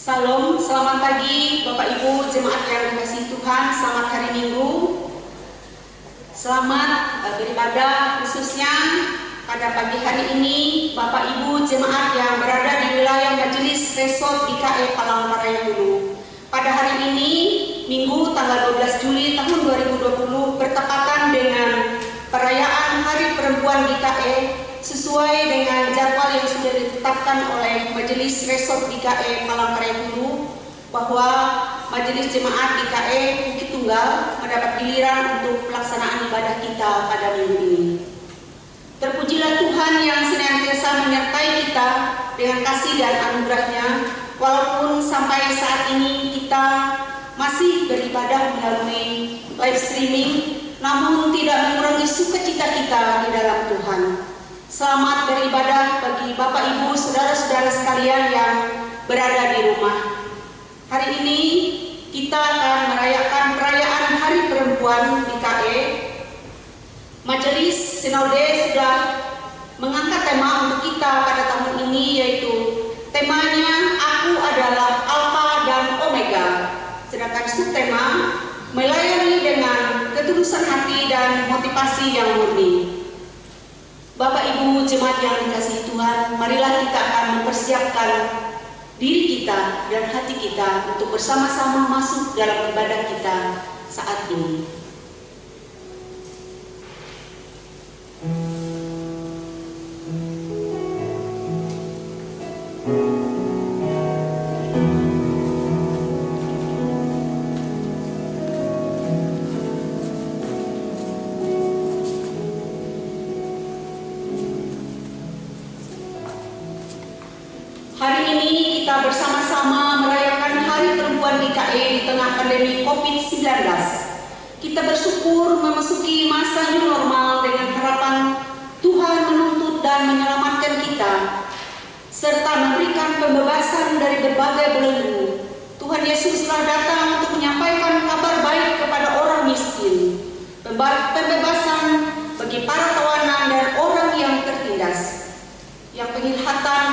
Salam, selamat pagi Bapak Ibu jemaat yang dikasihi Tuhan, selamat hari Minggu. Selamat beribadah khususnya pada pagi hari ini Bapak Ibu jemaat yang berada di wilayah Majelis Resort GKE Palangkaraya Hulu. Pada hari ini, Minggu tanggal 12 Juli tahun 2020 bertepatan dengan perayaan Hari Perempuan GKE sesuai dengan jadwal yang sudah ditetapkan oleh Majelis Resort GKE Palangkaraya Hulu, bahwa Majelis Jemaat GKE Bukit Tunggal mendapat giliran untuk pelaksanaan ibadah kita pada minggu ini. Terpujilah Tuhan yang senantiasa menyertai kita dengan kasih dan anugerahnya, walaupun sampai saat ini kita masih beribadah melalui live streaming, namun tidak mengurangi sukacita kita di dalam Tuhan. Selamat beribadah bagi Bapak Ibu, saudara-saudara sekalian yang berada di rumah. Hari ini kita akan merayakan perayaan Hari Perempuan GKE. Majelis Sinode sudah mengangkat tema untuk kita pada tahun ini, yaitu temanya Aku adalah Alfa dan Omega. Sedangkan subtema melayani dengan ketulusan hati dan motivasi yang murni. Bapak Ibu jemaat yang dikasihi Tuhan, marilah kita akan mempersiapkan diri kita dan hati kita untuk bersama-sama masuk dalam ibadah kita saat ini. Hari ini kita bersama-sama merayakan Hari Perempuan GKE di tengah pandemi COVID-19. Kita bersyukur memasuki masa new normal dengan harapan Tuhan menuntut dan menyelamatkan kita, serta memberikan pembebasan dari berbagai belenggu. Tuhan Yesus telah datang untuk menyampaikan kabar baik kepada orang miskin, pembebasan bagi para tawanan dan orang yang tertindas, yang penglihatan,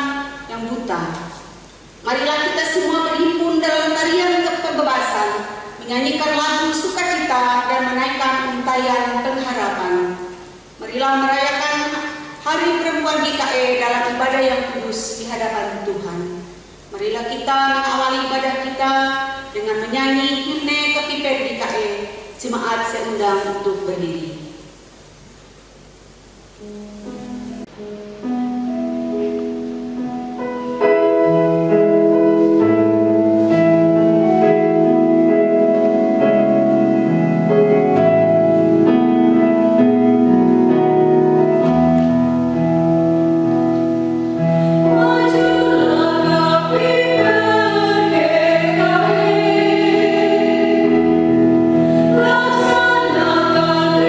yang buta. Marilah kita semua berhimpun dalam tarian pembebasan, menyanyikan lagu sukacita dan menaikkan untayan pengharapan. Marilah merayakan Hari Perempuan GKE dalam ibadah yang kudus di hadapan Tuhan. Marilah kita mengawali ibadah kita dengan menyanyi himne Kepipen GKE. Jemaat saya undang untuk berdiri. Laksanakan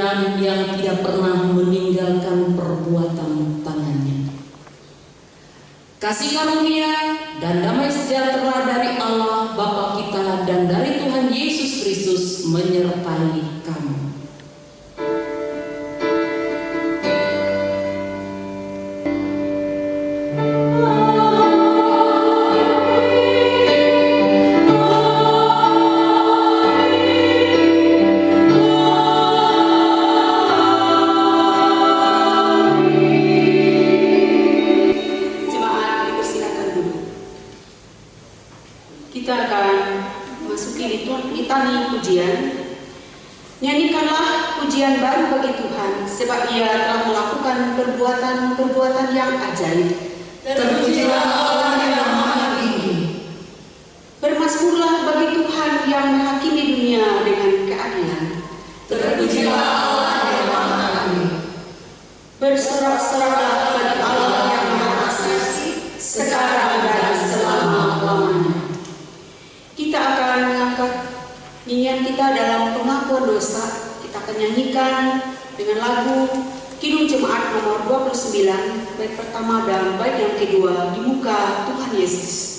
dan yang tidak pernah meninggalkan perbuatan tangannya. Kasih karunia dan damai sejahtera dari Allah Bapa kita dan dari Tuhan Yesus Kristus menyertai kamu. Kita akan masuki litani pujian. Nyanyikanlah pujian baru bagi Tuhan, sebab Ia telah melakukan perbuatan-perbuatan yang ajaib. Terpujilah Allah yang Maha Tinggi. Bermazmurlah bagi Tuhan yang menghakimi dunia dengan keadilan. Terpujilah Allah yang Maha Tinggi. Bersorak-soraklah bagi Allah yang Maha Asasi, sekarang dan selama-lamanya. Kita akan mengangkat nyanyian kita dalam pengakuan dosa. Kita akan nyanyikan dengan lagu Kidung Jemaat nomor 29, bait pertama dan bait yang kedua, Di Muka Tuhan Yesus.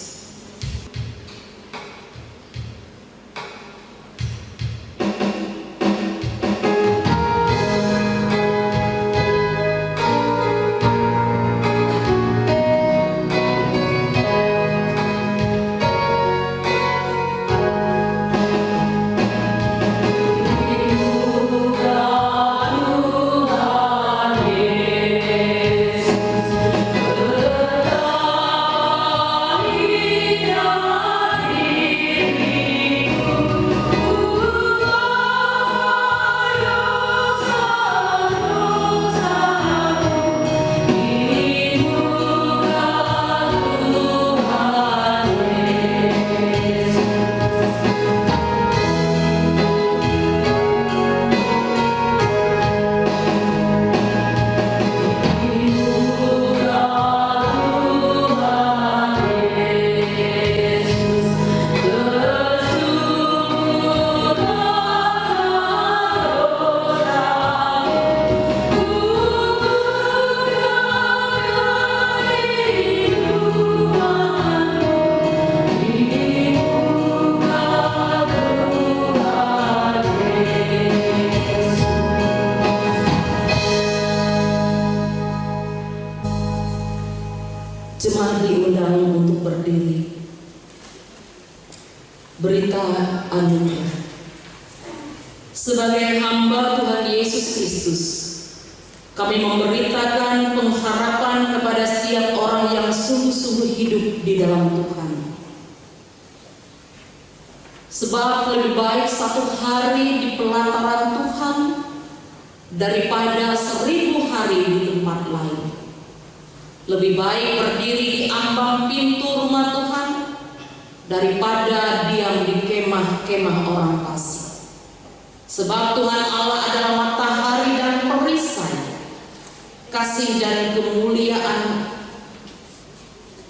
Jemaat diundang untuk berdiri. Berita anugerah. Sebagai hamba Tuhan Yesus Kristus, kami memberitakan pengharapan kepada setiap orang yang sungguh-sungguh hidup di dalam Tuhan. Sebab lebih baik satu hari di pelataran Tuhan daripada 1000 hari di tempat lain. Lebih baik berdiri di ambang pintu rumah Tuhan daripada diam di kemah-kemah orang fasik. Sebab Tuhan Allah adalah matahari dan perisai, kasih dan kemuliaan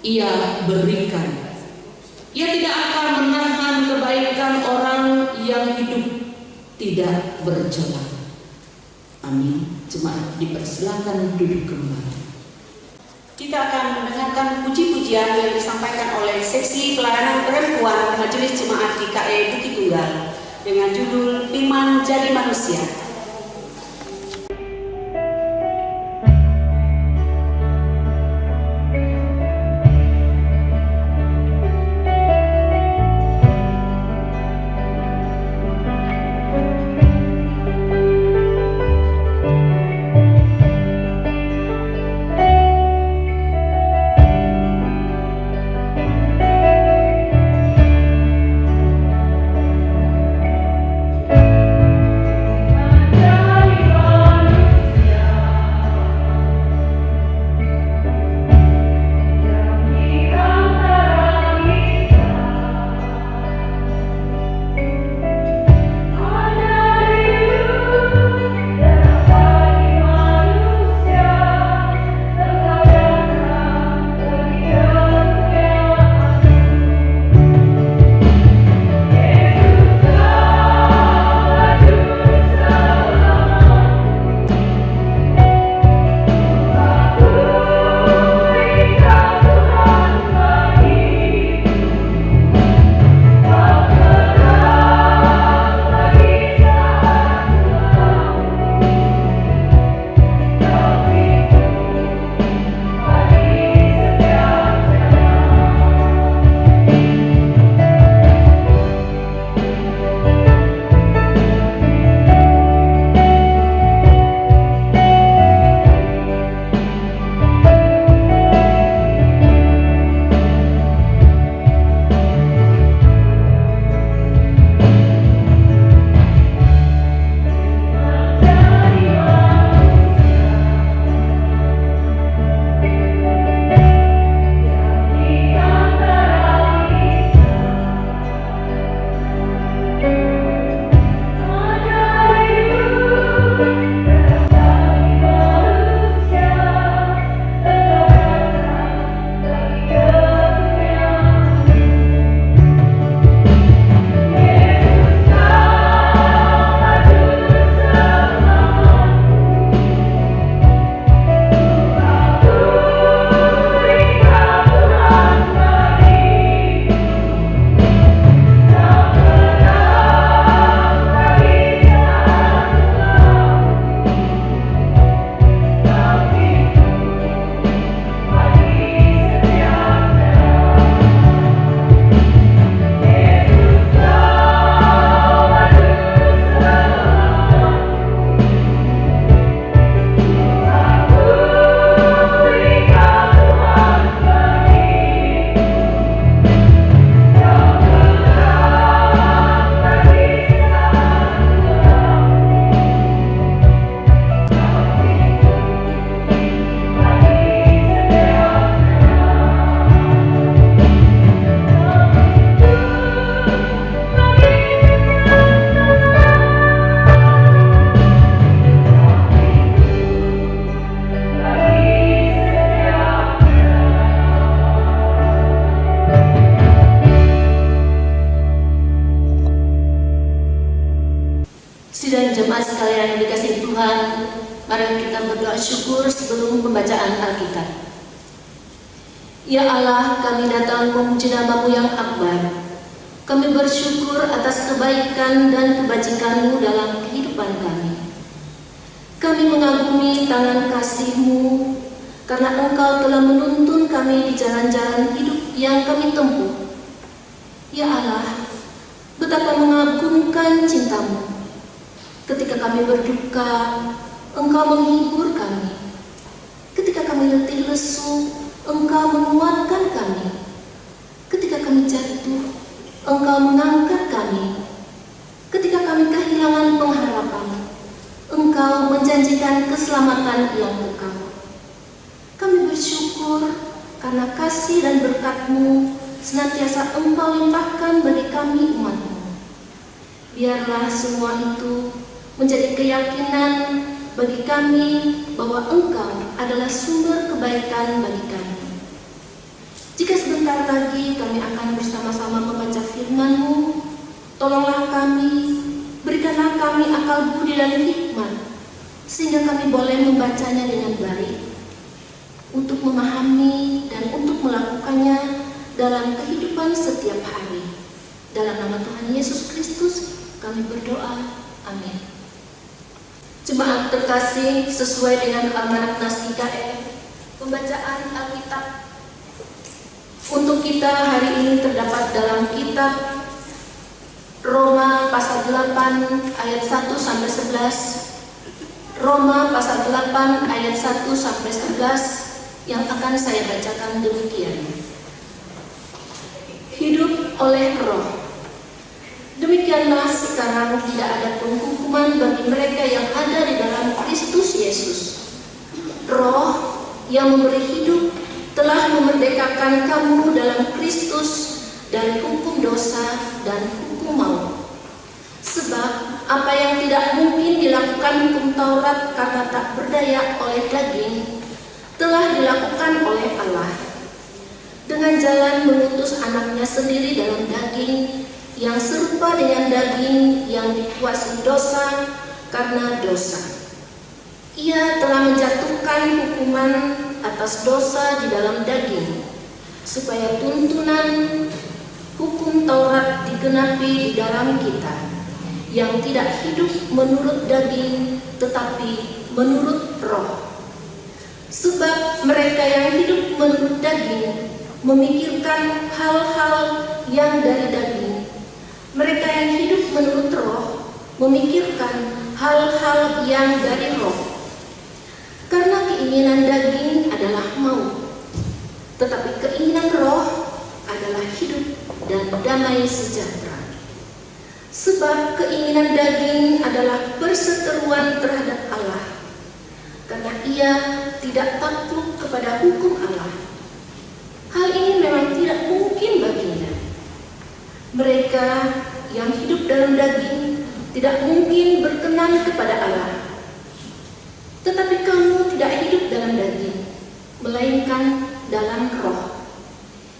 Ia berikan. Ia tidak akan menahan kebaikan orang yang hidup tidak berjalan. Amin. Jemaat dipersilakan duduk kembali. Kita akan mendengarkan puji-pujian yang disampaikan oleh seksi pelayanan perempuan Majelis Jemaat GKI Bukit Tunggal dengan judul Firman Jadi Manusia. Jemaat sekalian yang dikasihi Tuhan, mari kita berdoa syukur sebelum pembacaan Alkitab. Ya Allah, kami datang memuji nama-Mu yang akbar. Kami bersyukur atas kebaikan dan kebajikan-Mu dalam kehidupan kami. Kami mengagumi tangan kasih-Mu, karena Engkau telah menuntun kami di jalan-jalan hidup yang kami tempuh. Ya Allah, betapa mengagumkan cinta-Mu. Ketika kami berduka, Engkau menghibur kami. Ketika kami letih lesu, Engkau menguatkan kami. Ketika kami jatuh, Engkau mengangkat kami. Ketika kami kehilangan pengharapan, Engkau menjanjikan keselamatan yang kekal. Kami bersyukur karena kasih dan berkat-Mu senantiasa Engkau limpahkan bagi kami umat-Mu. Biarlah semua itu menjadi keyakinan bagi kami bahwa Engkau adalah sumber kebaikan bagi kami. Jika sebentar lagi kami akan bersama-sama membaca firman-Mu, tolonglah kami, berikanlah kami akal budi dan hikmat, sehingga kami boleh membacanya dengan baik, untuk memahami dan untuk melakukannya dalam kehidupan setiap hari. Dalam nama Tuhan Yesus Kristus kami berdoa, amin. Jemaat terkasih, sesuai dengan amanat Nas IKE, pembacaan Alkitab untuk kita hari ini terdapat dalam kitab Roma pasal 8 ayat 1 sampai 11. Roma pasal 8 ayat 1 sampai 11 yang akan saya bacakan demikian. Hidup oleh Roh. Demikianlah sekarang tidak ada penghukuman bagi mereka yang ada di dalam Kristus Yesus. Roh yang memberi hidup telah memerdekakan kamu dalam Kristus dari hukum dosa dan hukum maut. Sebab apa yang tidak mungkin dilakukan hukum Taurat karena tak berdaya oleh daging, telah dilakukan oleh Allah. Dengan jalan mengutus anaknya sendiri dalam daging, yang serupa dengan daging yang dikuasai dosa karena dosa. Ia telah menjatuhkan hukuman atas dosa di dalam daging, supaya tuntunan hukum Taurat digenapi di dalam kita, yang tidak hidup menurut daging, tetapi menurut Roh. Sebab mereka yang hidup menurut daging memikirkan hal-hal yang dari daging. Mereka yang hidup menurut Roh memikirkan hal-hal yang dari Roh. Karena keinginan daging adalah maut, tetapi keinginan Roh adalah hidup dan damai sejahtera. Sebab keinginan daging adalah perseteruan terhadap Allah, karena ia tidak takluk kepada hukum Allah. Hal ini memang tidak mungkin baginya. Mereka yang hidup dalam daging tidak mungkin berkenan kepada Allah. Tetapi kamu tidak hidup dalam daging, melainkan dalam Roh.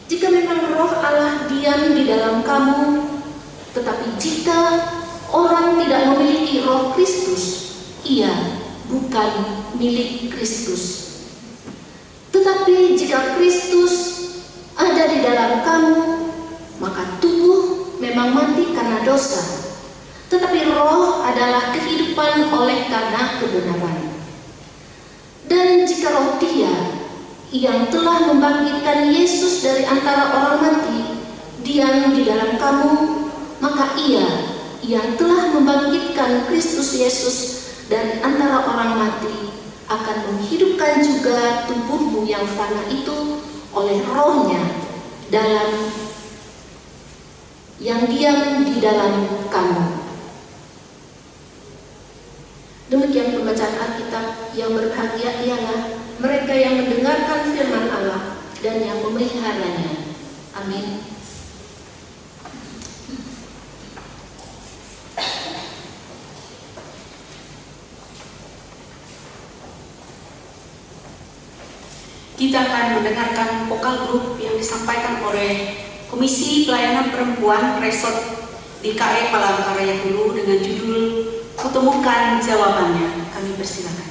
Jika memang Roh Allah diam di dalam kamu, tetapi jika orang tidak memiliki Roh Kristus, ia bukan milik Kristus. Tetapi jika Kristus ada di dalam kamu, maka tubuh memang mati karena dosa, tetapi Roh adalah kehidupan oleh karena kebenaran. Dan jika Roh Dia yang telah membangkitkan Yesus dari antara orang mati diam di dalam kamu, maka Ia yang telah membangkitkan Kristus Yesus dari antara orang mati akan menghidupkan juga tubuhmu yang fana itu oleh Roh-Nya dalam yang diam di dalam kamu. Demikian pembacaan Alkitab. Yang berbahagia ialah mereka yang mendengarkan firman Allah dan yang memeliharanya. Amin. Kita akan mendengarkan vokal grup yang disampaikan oleh Komisi Pelayanan Perempuan Resort DKE Palangkaraya Hulu dengan judul kutemukan jawabannya. Kami persilakan.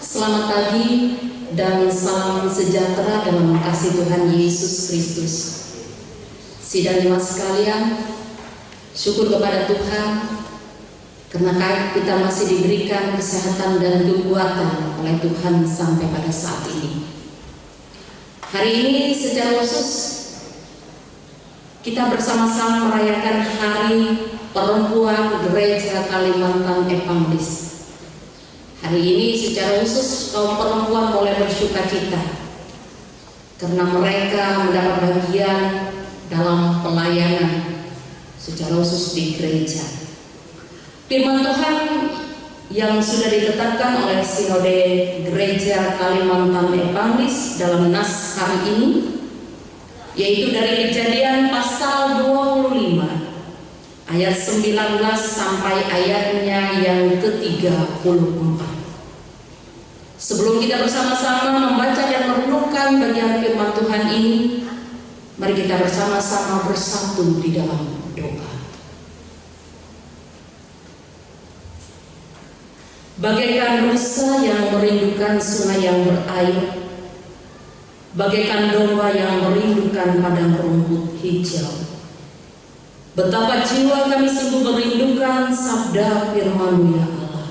Selamat pagi dan salam sejahtera dalam kasih Tuhan Yesus Kristus. Sidang jemaat sekalian, syukur kepada Tuhan karena kita masih diberikan kesehatan dan kekuatan oleh Tuhan sampai pada saat ini. Hari ini secara khusus kita bersama-sama merayakan Hari Perempuan Gereja Kalimantan Evangelis. Hari ini secara khusus kaum perempuan boleh bersukacita karena mereka mendapat bagian dalam pelayanan secara khusus di gereja. Firman Tuhan yang sudah ditetapkan oleh Sinode Gereja Kalimantan Evangelis dalam nas hari ini, yaitu dari Kejadian pasal 25 ayat 19 sampai ayatnya yang ke-34. Sebelum kita bersama-sama membaca dan merenungkan bagian firman Tuhan ini, mari kita bersama-sama bersatu di dalam doa. Bagaikan rusa yang merindukan sungai yang berair, bagaikan domba yang merindukan padang rumput hijau, betapa jiwa kami sungguh merindukan sabda firman-Mu ya Allah.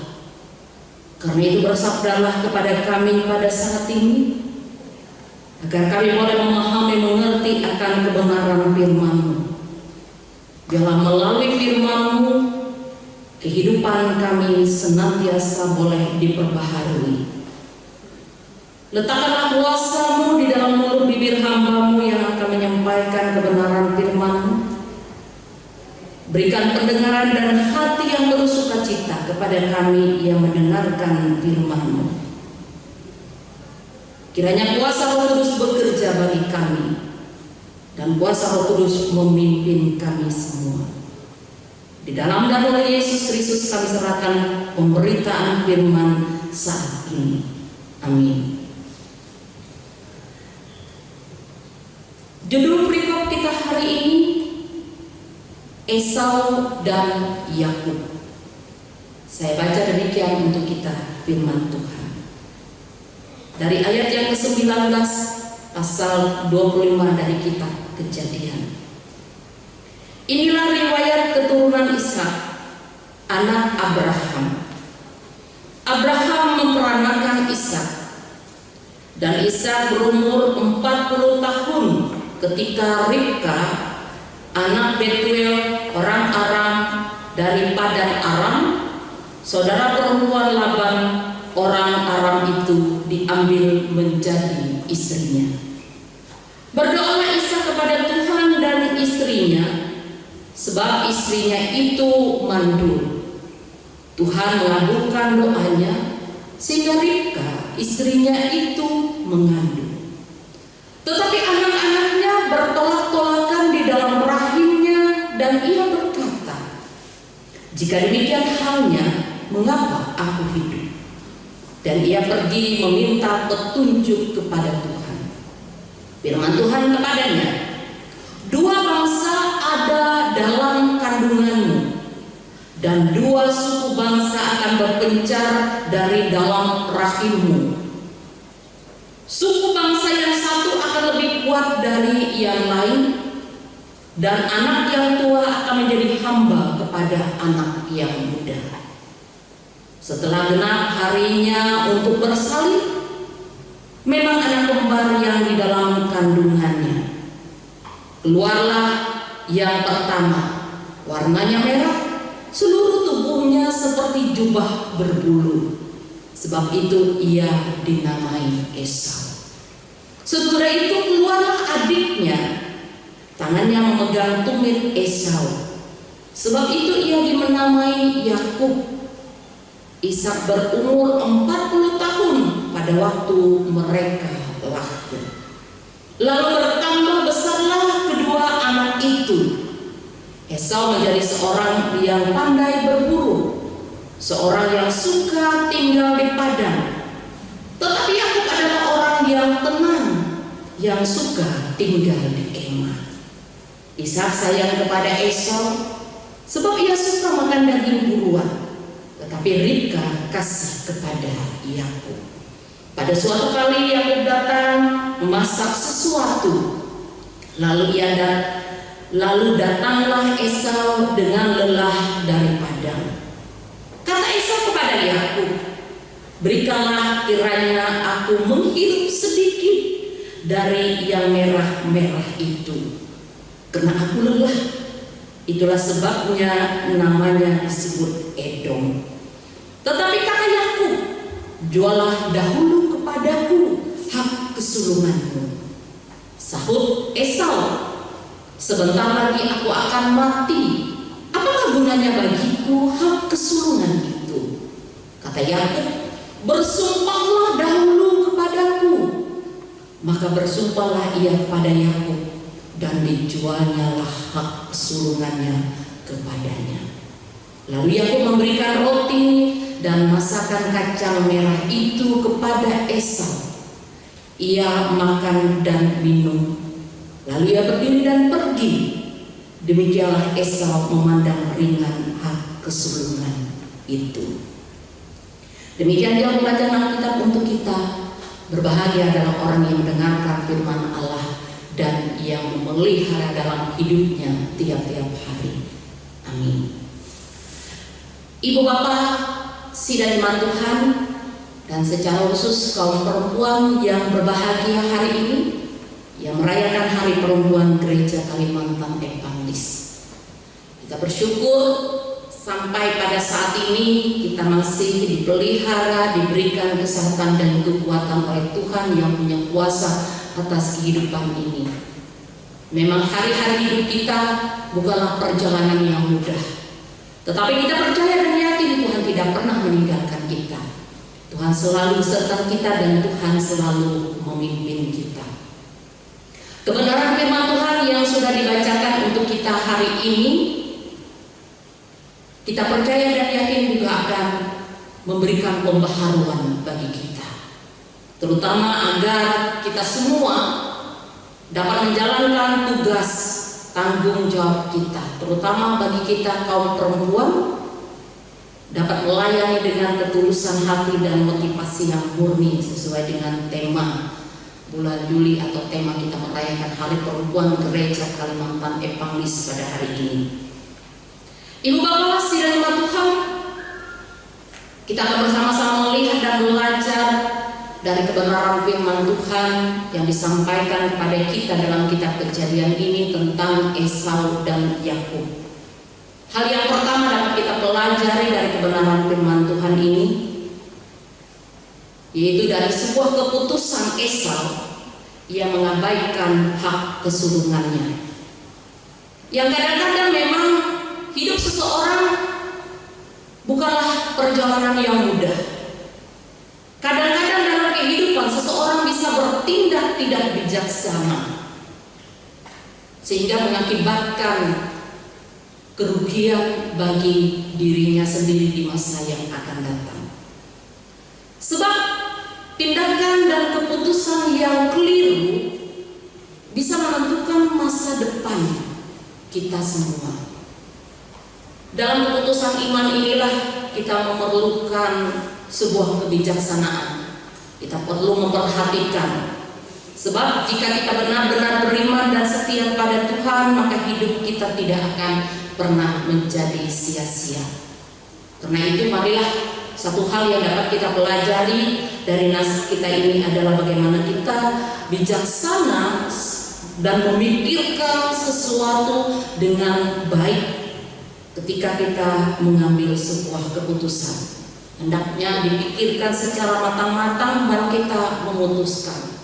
Karena itu bersabdalah kepada kami pada saat ini, agar kami boleh memahami mengerti akan kebenaran firman-Mu. Biarlah melalui firman-Mu kehidupan kami senantiasa boleh diperbaharui. Letakkanlah kuasa-Mu di dalam mulut bibir hamba-Mu yang akan menyampaikan kebenaran firman-Mu. Berikan pendengaran dan hati yang bersukacita kepada kami yang mendengarkan firman-Mu. Kiranya kuasa Roh Kudus bekerja bagi kami, dan kuasa Roh Kudus memimpin kami semua. Di dalam darah Yesus Kristus kami serahkan pemberitaan firman saat ini. Amin. Judul perikop kita hari ini, Esau dan Yakub. Saya baca demikian untuk kita firman Tuhan. Dari ayat yang ke-19 pasal 25 dari kitab Kejadian. Inilah riwayat keturunan Ishak, anak Abraham. Abraham memperanakan Ishak, dan Ishak berumur 40 tahun ketika Ribka, anak Betuel orang Aram dari Padan Aram, saudara perempuan Laban orang Aram itu, diambil menjadi istrinya. Berdoalah Ishak kepada Tuhan dan istrinya, sebab istrinya itu mandul. Tuhan mengabulkan doanya, sehingga Ribka istrinya itu mengandung. Tetapi anak-anaknya bertolak-tolakan di dalam rahimnya, dan ia berkata, jika demikian halnya, mengapa aku hidup? Dan ia pergi meminta petunjuk kepada Tuhan. Firman Tuhan kepadanya, dua bangsa ada dalam kandunganmu, dan dua suku bangsa akan berpencar dari dalam rahimmu. Suku bangsa yang satu akan lebih kuat dari yang lain, dan anak yang tua akan menjadi hamba kepada anak yang muda. Setelah genap harinya untuk bersalin, memang anak kembar yang di dalam kandungannya. Keluarlah yang pertama, warnanya merah, seluruh tubuhnya seperti jubah berbulu. Sebab itu ia dinamai Esau. Setelah itu keluarlah adiknya, tangannya memegang tumit Esau. Sebab itu ia dimenamai Yakub. Ishak berumur 40 tahun pada waktu mereka lahir. Lalu bertambah besarlah kedua anak itu. Esau menjadi seorang yang pandai berburu, seorang yang suka tinggal di padang. Tetapi Yakub adalah orang yang tenang, yang suka tinggal di kemah. Ishak sayang kepada Esau, sebab ia suka makan daging buruan. Tetapi Ribka kasih kepada Yakub. Pada suatu kali Yakub datang memasak sesuatu, lalu datanglah Esau dengan lelah dari padang. Berikanlah kiranya aku menghirup sedikit dari yang merah-merah itu, karena aku lelah. Itulah sebabnya namanya disebut Edom. Tetapi kata Yakub, jualah dahulu kepadaku hak kesulunganmu. Sahut Esau, sebentar lagi aku akan mati. Apakah gunanya bagiku hak kesulungan itu? Kata Yakub, bersumpahlah dahulu kepadaku. Maka bersumpahlah ia kepada Yakub, dan dijualnyalah hak kesulungannya kepadanya. Lalu Yakub memberikan roti dan masakan kacang merah itu kepada Esau. Ia makan dan minum, lalu ia berdiri dan pergi. Demikianlah Esau memandang ringan hak kesulungan itu. Demikian juga pembacaan Alkitab untuk kita. Berbahagia adalah orang yang mendengarkan firman Allah dan yang memelihara dalam hidupnya tiap-tiap hari. Amin. Ibu bapak, sidang iman Tuhan, dan secara khusus kaum perempuan yang berbahagia hari ini, yang merayakan Hari Perempuan Gereja Kalimantan Evangelis. Kita bersyukur sampai pada saat ini kita masih dipelihara, diberikan kesehatan dan kekuatan oleh Tuhan yang punya kuasa atas kehidupan ini. Memang hari-hari hidup kita bukanlah perjalanan yang mudah, tetapi kita percaya dan yakin Tuhan tidak pernah meninggalkan kita. Tuhan selalu beserta kita dan Tuhan selalu memimpin kita. Kebenaran firman Tuhan yang sudah dibacakan untuk kita hari ini, kita percaya dan yakin juga akan memberikan pembaharuan bagi kita, terutama agar kita semua dapat menjalankan tugas tanggung jawab kita, terutama bagi kita kaum perempuan, dapat melayani dengan ketulusan hati dan motivasi yang murni sesuai dengan tema bulan Juli atau tema kita merayakan Hari Perempuan Gereja Kalimantan Evangelis pada hari ini. Ibu bapak sidang iman Tuhan, kita akan bersama-sama melihat dan belajar dari kebenaran firman Tuhan yang disampaikan kepada kita dalam kitab Kejadian ini tentang Esau dan Yakub. Hal yang pertama dapat kita pelajari dari kebenaran firman Tuhan ini, yaitu dari sebuah keputusan Esau yang mengabaikan hak kesulungannya. Yang kadang-kadang memang hidup seseorang bukanlah perjalanan yang mudah. Kadang-kadang dalam kehidupan seseorang bisa bertindak tidak bijaksana, sehingga mengakibatkan kerugian bagi dirinya sendiri di masa yang akan datang. Sebab tindakan dan keputusan yang keliru bisa menentukan masa depan kita semua. Dalam keputusan iman inilah kita memerlukan sebuah kebijaksanaan. Kita perlu memperhatikan, sebab jika kita benar-benar beriman dan setia pada Tuhan, maka hidup kita tidak akan pernah menjadi sia-sia. Karena itu marilah satu hal yang dapat kita pelajari dari nas kita ini adalah bagaimana kita bijaksana dan memikirkan sesuatu dengan baik. Ketika kita mengambil sebuah keputusan, hendaknya dipikirkan secara matang-matang baru kita memutuskan.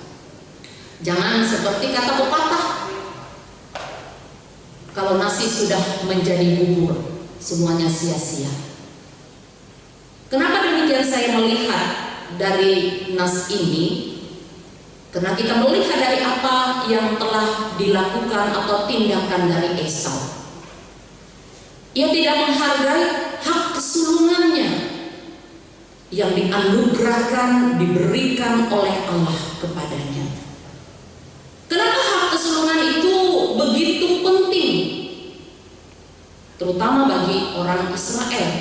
Jangan seperti kata pepatah, kalau nasi sudah menjadi bubur, semuanya sia-sia. Kenapa demikian saya melihat dari nas ini? Karena kita melihat dari apa yang telah dilakukan atau tindakan dari Esau. Ia tidak menghargai hak kesulungannya yang dianugerahkan, diberikan oleh Allah kepadanya. Kenapa hak kesulungan itu begitu penting, terutama bagi orang Israel?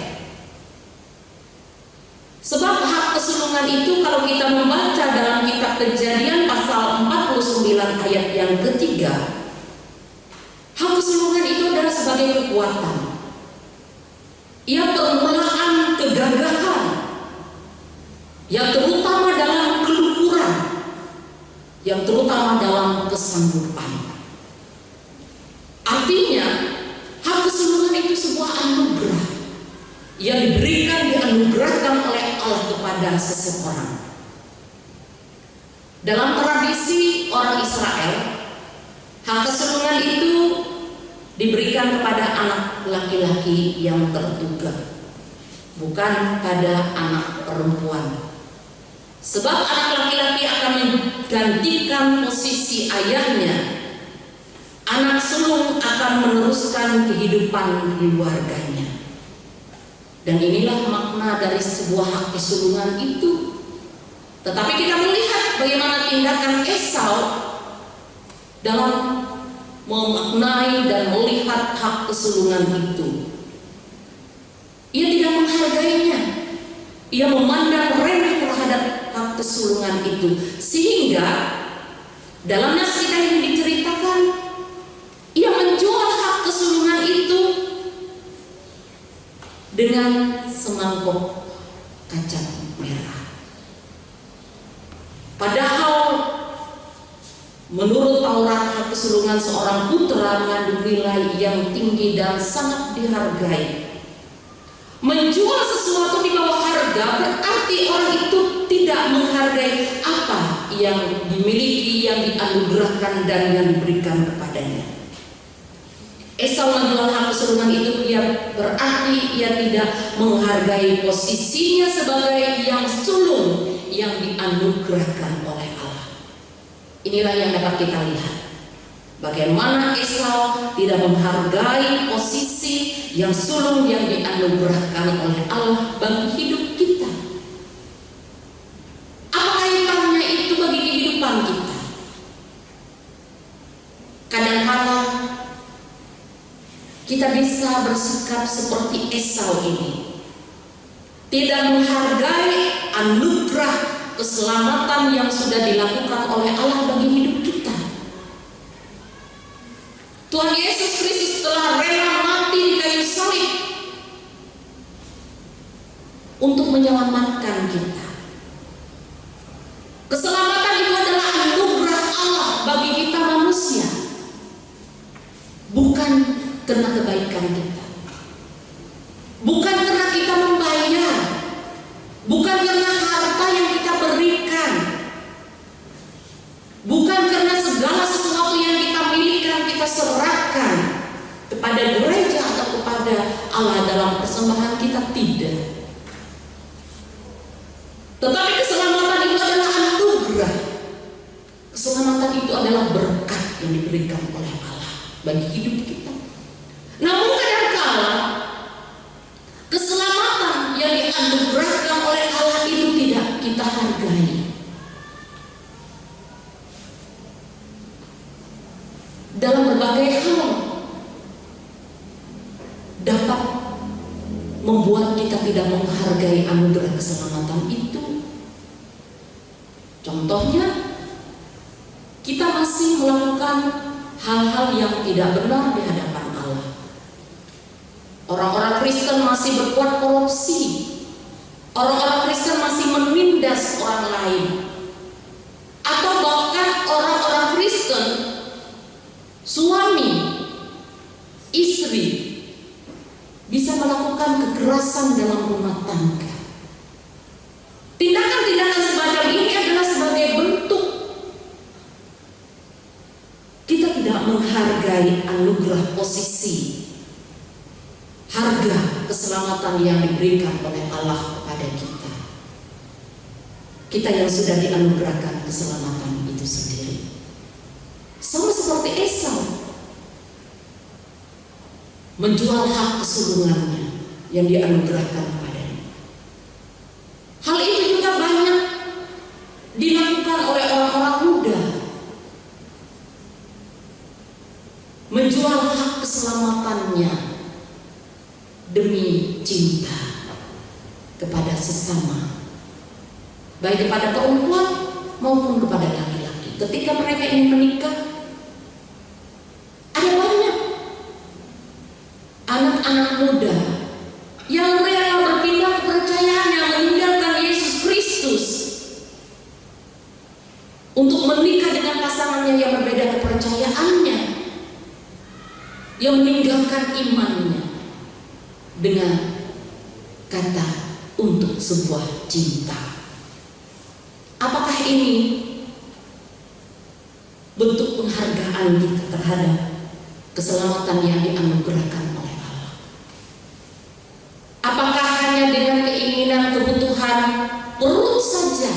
Sebab hak kesulungan itu kalau kita membaca dalam kitab Kejadian pasal 49 ayat yang ketiga, hak kesulungan itu adalah sebagai kekuatan. Ia permulaan kegagahan yang terutama dalam keluhuran, yang terutama dalam kesanggupan. Artinya, hak kesulungan itu sebuah anugerah yang dianugerahkan oleh Allah kepada seseorang. Dalam tradisi orang Israel, hak kesulungan itu diberikan kepada anak laki-laki yang tertunggal, bukan pada anak perempuan. Sebab anak laki-laki akan menggantikan posisi ayahnya. Anak sulung akan meneruskan kehidupan keluarganya. Dan inilah makna dari sebuah hak kesulungan itu. Tetapi kita melihat bagaimana tindakan Esau dalam memaknai dan melihat hak kesulungan itu. Ia tidak menghargainya. Ia memandang remeh terhadap hak kesulungan itu. Sehingga dalam naskah ini diceritakan, ia menjual hak kesulungan itu dengan semangkuk kacang merah. Padahal menurut Taurat, hak kesulungan seorang putra mengandung nilai yang tinggi dan sangat dihargai. Menjual sesuatu di bawah harga berarti orang itu tidak menghargai apa yang dimiliki, yang dianugerahkan dan yang diberikan kepadanya. Esau menjual hak kesulungan itu berarti ia tidak menghargai posisinya sebagai yang sulung yang dianugerahkan oleh Allah. Inilah yang dapat kita lihat, bagaimana Esau tidak menghargai posisi yang sulung yang dianugerahkan oleh Allah bagi hidup kita. Apa kaitannya itu bagi kehidupan kita? Kadang-kala kita bisa bersikap seperti Esau ini, tidak menghargai anugerah keselamatan yang sudah dilakukan oleh Allah bagi hidup kita. Tuhan Yesus Kristus telah rela mati di kayu salib untuk menyelamatkan kita. Keselamatan itu adalah anugerah Allah bagi kita manusia, bukan karena kebaikan kita, bukan karena kita membayar, bukan karena harta yang kita berikan, bukan karena segala sesuatu yang kita milikan kita serahkan kepada gereja atau kepada Allah dalam persembahan kita, tidak. Tetapi keselamatan itu adalah anugerah. Keselamatan itu adalah berkat yang diberikan oleh Allah bagi hidup kita. Namun kadang-kala keselamatan yang dianugerahkan oleh Allah itu tidak kita hargai. Dalam berbagai hal dapat membuat kita tidak menghargai anugerah keselamatan itu. Contohnya, kita masih melakukan hal-hal yang tidak benar di hadapan Allah. Orang-orang Kristen masih berbuat korupsi. Orang-orang Kristen masih menindas orang lain. Atau bahkan orang-orang Kristen, suami, istri, bisa melakukan kekerasan dalam rumah tangga. Tindakan-tindakan semacam ini adalah sebagai bentuk kita tidak menghargai anugerah posisi, harga keselamatan yang diberikan oleh Allah kepada kita. Kita yang sudah dianugerahkan keselamatan itu sendiri. Sama seperti Esau, menjual hak kesulungannya yang dianugerahkan kepadanya. Hal itu juga banyak dilakukan oleh orang-orang muda, menjual hak keselamatannya demi cinta kepada sesama, baik kepada perempuan maupun kepada laki-laki. Ketika mereka ingin menikah, ada banyak anak-anak muda yang rela berpindah kepercayaannya, meninggalkan Yesus Kristus meneguhkan imannya dengan kata untuk sebuah cinta. Apakah ini bentuk penghargaan kita terhadap keselamatan yang dianugerahkan oleh Allah? Apakah hanya dengan keinginan kebutuhan perut saja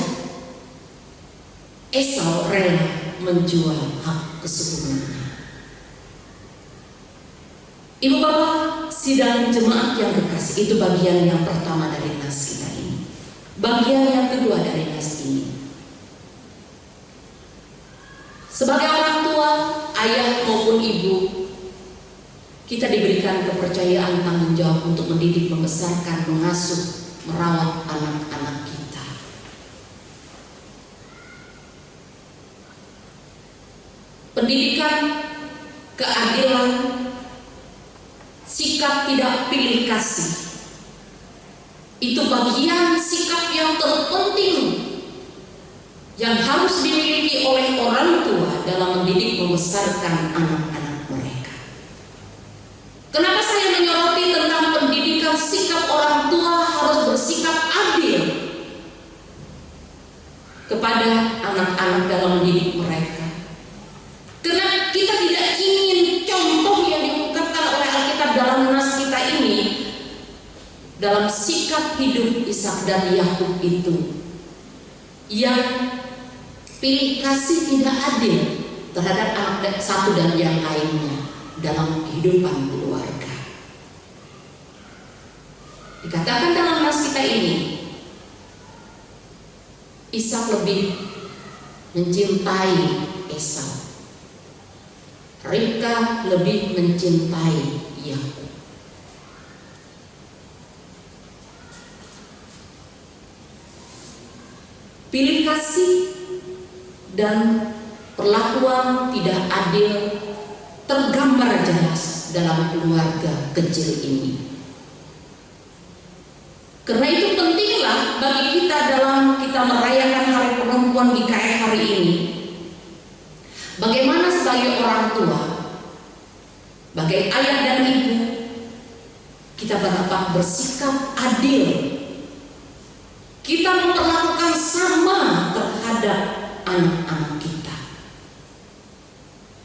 Esau rela menjual hak keseluruhannya? Ibu bapak sidang jemaat yang kekasih, itu bagian yang pertama dari nas kita ini. Bagian yang kedua dari nas ini, sebagai orang tua, ayah maupun ibu, kita diberikan kepercayaan tanggung jawab untuk mendidik, membesarkan, mengasuh, merawat anak-anak kita. Pendidikan, keadilan, sikap tidak pilih kasih, itu bagian sikap yang terpenting yang harus dimiliki oleh orang tua dalam mendidik, membesarkan anak-anak mereka. Kenapa saya menyoroti tentang pendidikan sikap orang tua harus bersikap adil kepada anak-anak dalam mendidik mereka? Karena kita tidak ingin contoh yang diungkapkan oleh Alkitab dalam nas kita ini, dalam sikap hidup Ishak dan Yakub itu, yang pilih kasih tidak adil terhadap anak satu dan yang lainnya dalam kehidupan keluarga. Dikatakan dalam nas kita ini, Ishak lebih mencintai Esau, Ribka lebih mencintai Yakub. Pilih kasih dan perlakuan tidak adil tergambar jelas dalam keluarga kecil ini. Karena itu pentinglah bagi kita dalam kita merayakan Hari Perempuan GKI hari ini, bagaimana sebagai orang tua, sebagai ayah dan ibu, kita dapat bersikap adil. Kita memperlakukan sama terhadap anak-anak kita.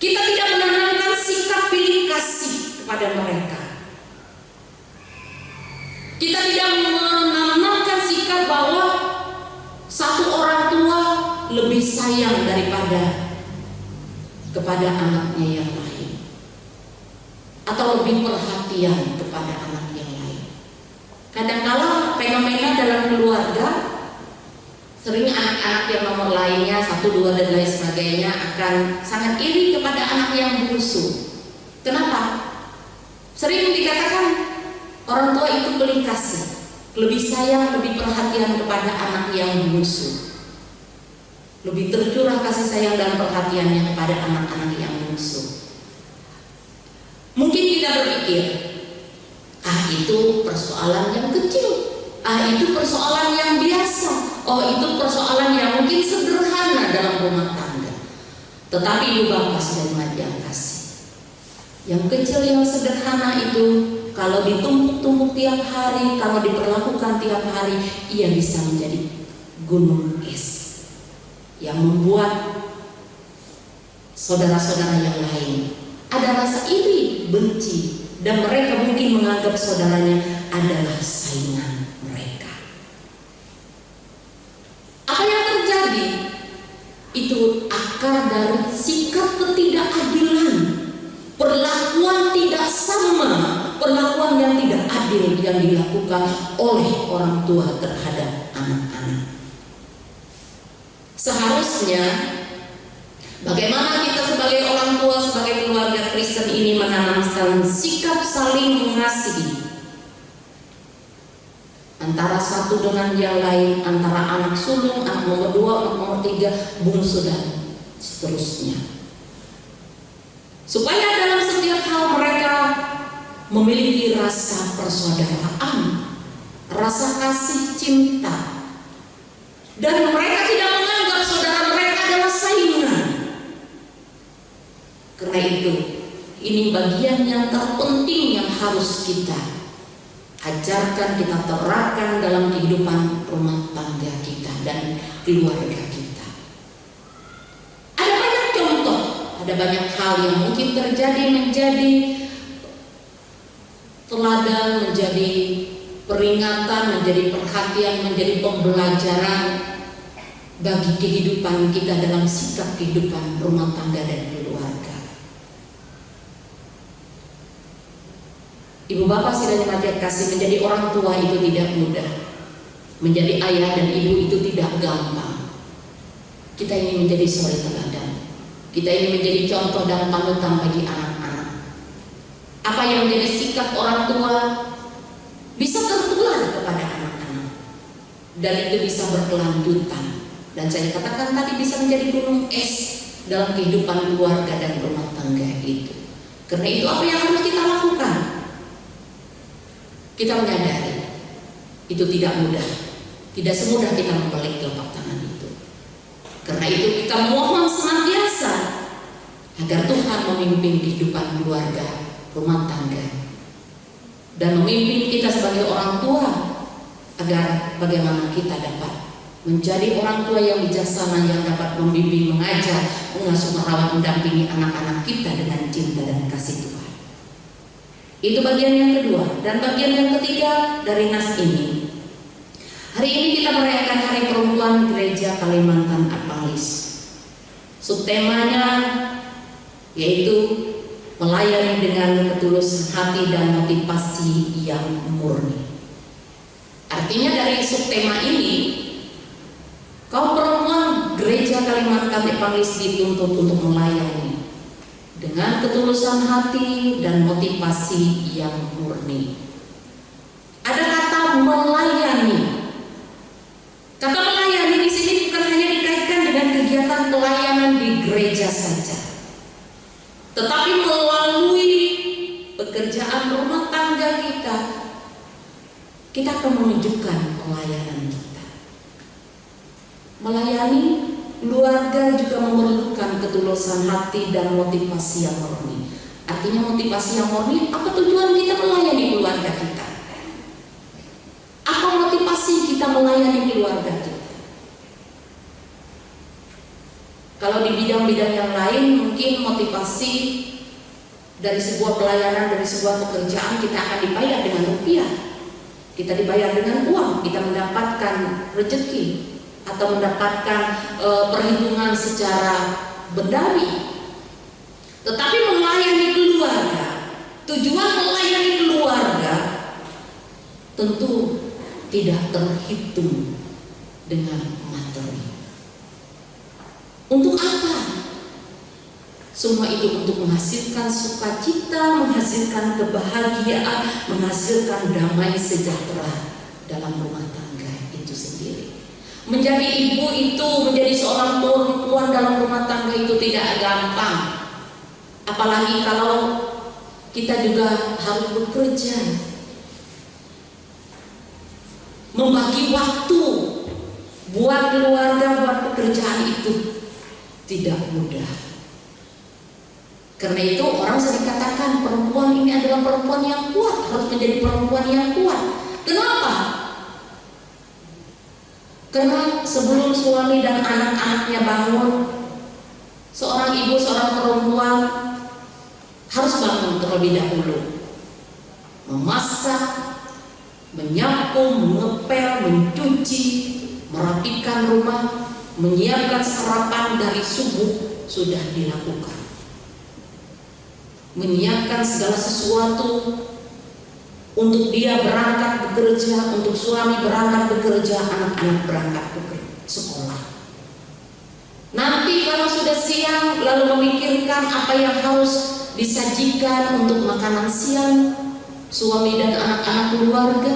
Kita tidak menanamkan sikap pilih kasih kepada mereka. Kita tidak menanamkan sikap bahwa satu orang tua lebih sayang kepada anaknya yang lain, atau lebih perhatian kepada anak yang lain. Kadang-kala fenomena dalam keluarga, sering anak-anak yang nomor lainnya, 1, 2 dan lain sebagainya akan sangat iri kepada anak yang bungsu. Kenapa? Sering dikatakan orang tua itu pilih kasih, lebih sayang, lebih perhatian kepada anak yang bungsu, lebih tercurah kasih sayang dan perhatiannya kepada anak-anak yang bungsu. Mungkin kita berpikir, itu persoalan yang kecil, itu persoalan yang biasa, itu persoalan yang mungkin sederhana dalam rumah tangga. Tetapi ibu bapak dan yang kasih, yang kecil yang sederhana itu kalau ditumpuk-tumpuk tiap hari, kalau diperlakukan tiap hari, ia bisa menjadi gunung es yang membuat saudara-saudara yang lain ada rasa iri, benci, dan mereka mungkin menganggap saudaranya adalah saingan mereka. Apa yang terjadi? Itu akar dari sikap ketidakadilan, perlakuan tidak sama, perlakuan yang tidak adil yang dilakukan oleh orang tua terhadap anak-anak. Seharusnya bagaimana kita sebagai orang tua, sebagai keluarga Kristen ini menanamkan sikap saling mengasihi antara satu dengan yang lain, antara anak sulung, anak nomor 2, anak nomor 3, bungsu dan seterusnya. Supaya dalam setiap hal mereka memiliki rasa persaudaraan, rasa kasih cinta, dan mereka tidak menganggap saudara mereka adalah saingan. Karena itu Ini bagian yang terpenting yang harus kita ajarkan, kita terapkan dalam kehidupan rumah tangga kita dan keluarga kita. Ada banyak contoh, ada banyak hal yang mungkin terjadi menjadi teladan, menjadi peringatan, menjadi perhatian, menjadi pembelajaran bagi kehidupan kita dalam sikap kehidupan rumah tangga dan keluarga. Ibu bapak sidang jemaat kasih, menjadi orang tua itu tidak mudah. Menjadi ayah dan ibu itu tidak gampang. Kita ingin menjadi suri teladan. Kita ingin menjadi contoh dan panutan bagi anak-anak. Apa yang menjadi sikap orang tua bisa tertular kepada anak-anak, dan itu bisa berkelanjutan. Dan saya katakan tadi bisa menjadi gunung es dalam kehidupan keluarga dan rumah tangga itu. Karena itu apa yang harus kita lakukan? Kita menyadari itu tidak mudah, tidak semudah kita membalik telapak tangan itu. Karena itu kita mohon senantiasa agar Tuhan memimpin kehidupan keluarga, rumah tangga, dan memimpin kita sebagai orang tua agar bagaimana kita dapat menjadi orang tua yang bijaksana, yang dapat membimbing, mengajar, mengasuh, merawat, mendampingi anak-anak kita dengan cinta dan kasih Tuhan. Itu bagian yang kedua. Dan bagian yang ketiga dari nas ini, hari ini kita merayakan Hari Perempuan Gereja Kalimantan Apanglis. Subtemanya yaitu melayani dengan ketulusan hati dan motivasi yang murni. Artinya dari subtema ini, kaum perempuan Gereja Kalimantan Apanglis dituntut untuk melayani dengan ketulusan hati dan motivasi yang murni. Ada kata melayani. Kata melayani di sini bukan hanya dikaitkan dengan kegiatan pelayanan di gereja saja, tetapi melalui pekerjaan rumah tangga kita akan menunjukkan pelayanan kita. Melayani keluarga juga memerlukan ketulusan hati dan motivasi yang murni. Artinya motivasi yang murni, apa tujuan kita melayani keluarga kita? Apa motivasi kita melayani keluarga kita? Kalau di bidang-bidang yang lain mungkin motivasi dari sebuah pelayanan, dari sebuah pekerjaan kita akan dibayar dengan rupiah. Kita dibayar dengan uang, kita mendapatkan rezeki atau mendapatkan perhitungan secara bendawi. Tetapi melayani keluarga, tujuan melayani keluarga tentu tidak terhitung dengan materi. Untuk apa? Semua itu untuk menghasilkan sukacita, menghasilkan kebahagiaan, menghasilkan damai sejahtera dalam rumah tangga itu sendiri. Menjadi ibu itu, menjadi seorang perempuan dalam rumah tangga itu tidak gampang. Apalagi kalau kita juga harus bekerja, membagi waktu buat keluarga, buat pekerjaan itu tidak mudah. Karena itu orang sering katakan perempuan ini adalah perempuan yang kuat, harus menjadi perempuan yang kuat. Kenapa? Karena sebelum suami dan anak-anaknya bangun, seorang ibu, seorang perempuan harus bangun terlebih dahulu, memasak, menyapu, mengepel, mencuci, merapikan rumah, menyiapkan sarapan dari subuh sudah dilakukan. Menyiapkan segala sesuatu untuk dia berangkat bekerja, untuk suami berangkat bekerja, anak-anak berangkat sekolah. Nanti kalau sudah siang lalu memikirkan apa yang harus disajikan untuk makanan siang suami dan anak-anak keluarga.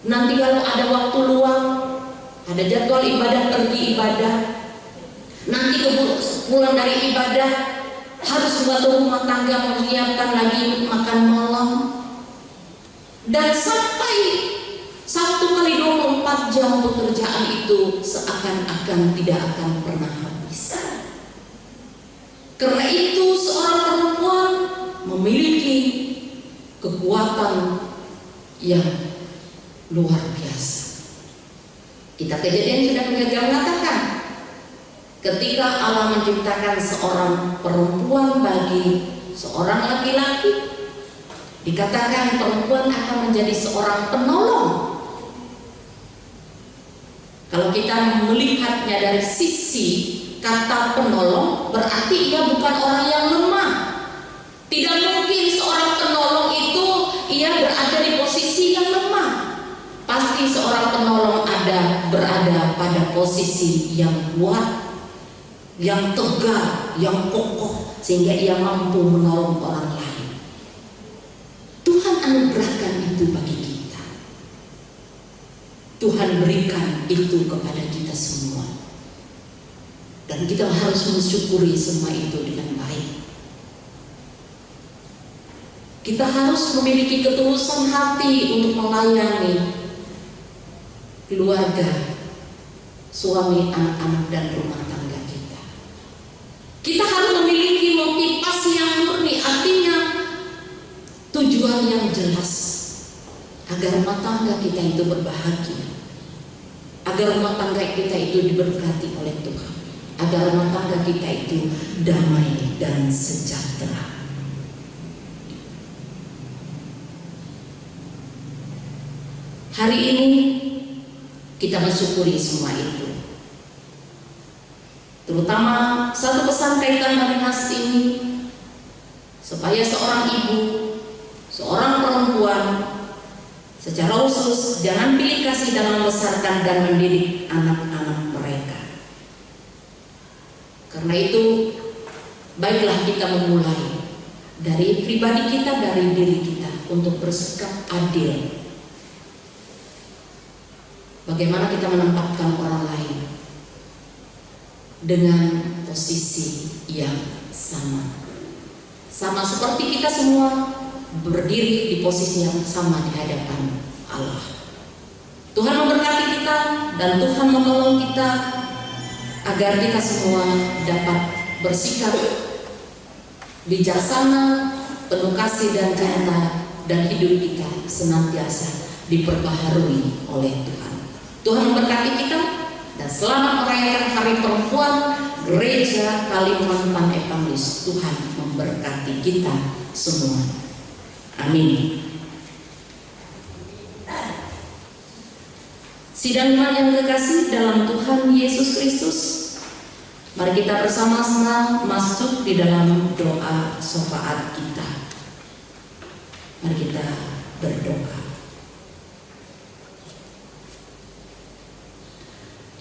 Nanti kalau ada waktu luang, ada jadwal ibadah, pergi ibadah. Nanti pulang dari ibadah harus membantu rumah tangga, menyiapkan lagi makan malam, dan sampai 1x24 jam pekerjaan itu seakan-akan tidak akan pernah habis. Karena itu seorang perempuan memiliki kekuatan yang luar biasa. Kita Kejadian sudah mengatakan, ketika Allah menciptakan seorang perempuan bagi seorang laki-laki, dikatakan perempuan akan menjadi seorang penolong. Kalau kita melihatnya dari sisi kata penolong, berarti ia bukan orang yang lemah. Tidak mungkin seorang penolong itu ia berada di posisi yang lemah. Pasti seorang penolong berada pada posisi yang kuat, yang tegar, yang kokoh, sehingga ia mampu menolong orang lain. Tuhan anugerahkan itu bagi kita. Tuhan berikan itu kepada kita semua. Dan kita harus mensyukuri semua itu dengan baik. Kita harus memiliki ketulusan hati untuk melayani keluarga, suami, anak-anak, dan rumah tangga kita. Kita harus memiliki motivasi yang murni, artinya tujuan yang jelas, agar rumah tangga kita itu berbahagia, agar rumah tangga kita itu diberkati oleh Tuhan, agar rumah tangga kita itu damai dan sejahtera. Hari ini kita mensyukuri semua itu. Terutama satu pesan kaitan dengan nas ini, supaya seorang ibu, seorang perempuan secara khusus jangan pilih kasih dalam membesarkan dan mendidik anak-anak mereka. Karena itu, baiklah kita memulai dari pribadi kita, dari diri kita, untuk bersikap adil. Bagaimana kita menempatkan orang lain dengan posisi yang sama. Sama seperti kita semua berdiri di posisi yang sama di hadapan Allah. Tuhan memberkati kita dan Tuhan menolong kita agar kita semua dapat bersikap bijaksana, penuh kasih dan cinta, dan hidup kita senantiasa diperbaharui oleh Tuhan. Tuhan memberkati kita, dan selamat merayakan Hari Perempuan Gereja Kalimantan Evangelis. Tuhan memberkati kita semua. Amin. Sidang iman yang kekasih dalam Tuhan Yesus Kristus, mari kita bersama-sama masuk di dalam doa syafaat kita. Mari kita berdoa.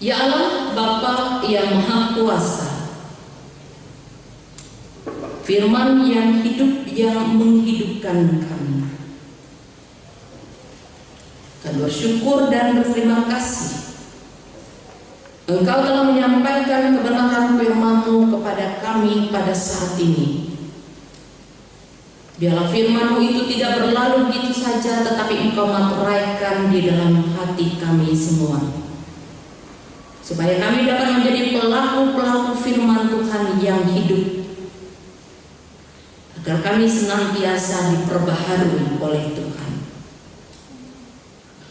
Ya Allah, Bapa yang Maha Kuasa, Firman yang hidup yang menghidupkan kami, kami bersyukur dan berterima kasih Engkau telah menyampaikan kebenaran firman-Mu kepada kami pada saat ini. Biarlah firman-Mu itu tidak berlalu begitu saja, tetapi Engkau materaikan di dalam hati kami semua, supaya kami dapat menjadi pelaku-pelaku firman Tuhan yang hidup, agar kami senantiasa diperbaharui oleh Tuhan.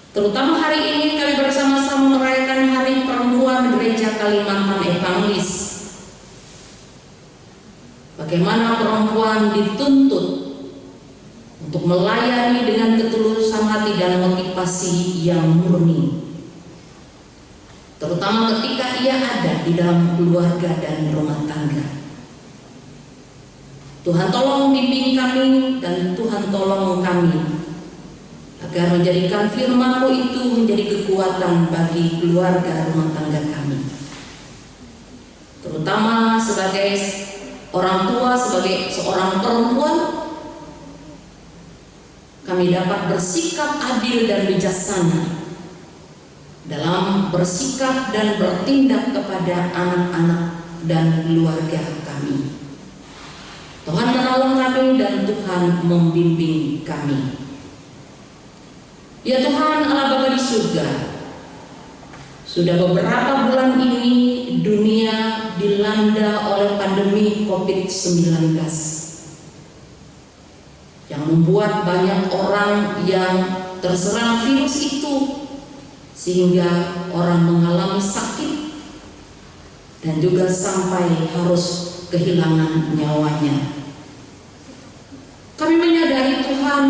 Terutama hari ini kami bersama-sama merayakan Hari Perempuan Gereja Kalimantan Evangelis. Bagaimana perempuan dituntut untuk melayani dengan ketulusan hati dan motivasi yang murni, terutama ketika ia ada di dalam keluarga dan rumah tangga. Tuhan tolong bimbing kami dan Tuhan tolong kami agar menjadikan firman-Mu itu menjadi kekuatan bagi keluarga rumah tangga kami. Terutama sebagai orang tua, sebagai seorang perempuan, kami dapat bersikap adil dan bijaksana dalam bersikap dan bertindak kepada anak-anak dan keluarga kami. Tuhan menolong kami dan Tuhan membimbing kami. Ya Tuhan Allah Bapa di surga, Sudah beberapa bulan ini dunia dilanda oleh pandemi COVID-19 yang membuat banyak orang yang terserang virus itu sehingga orang mengalami sakit dan juga sampai harus kehilangan nyawanya. Kami menyadari Tuhan,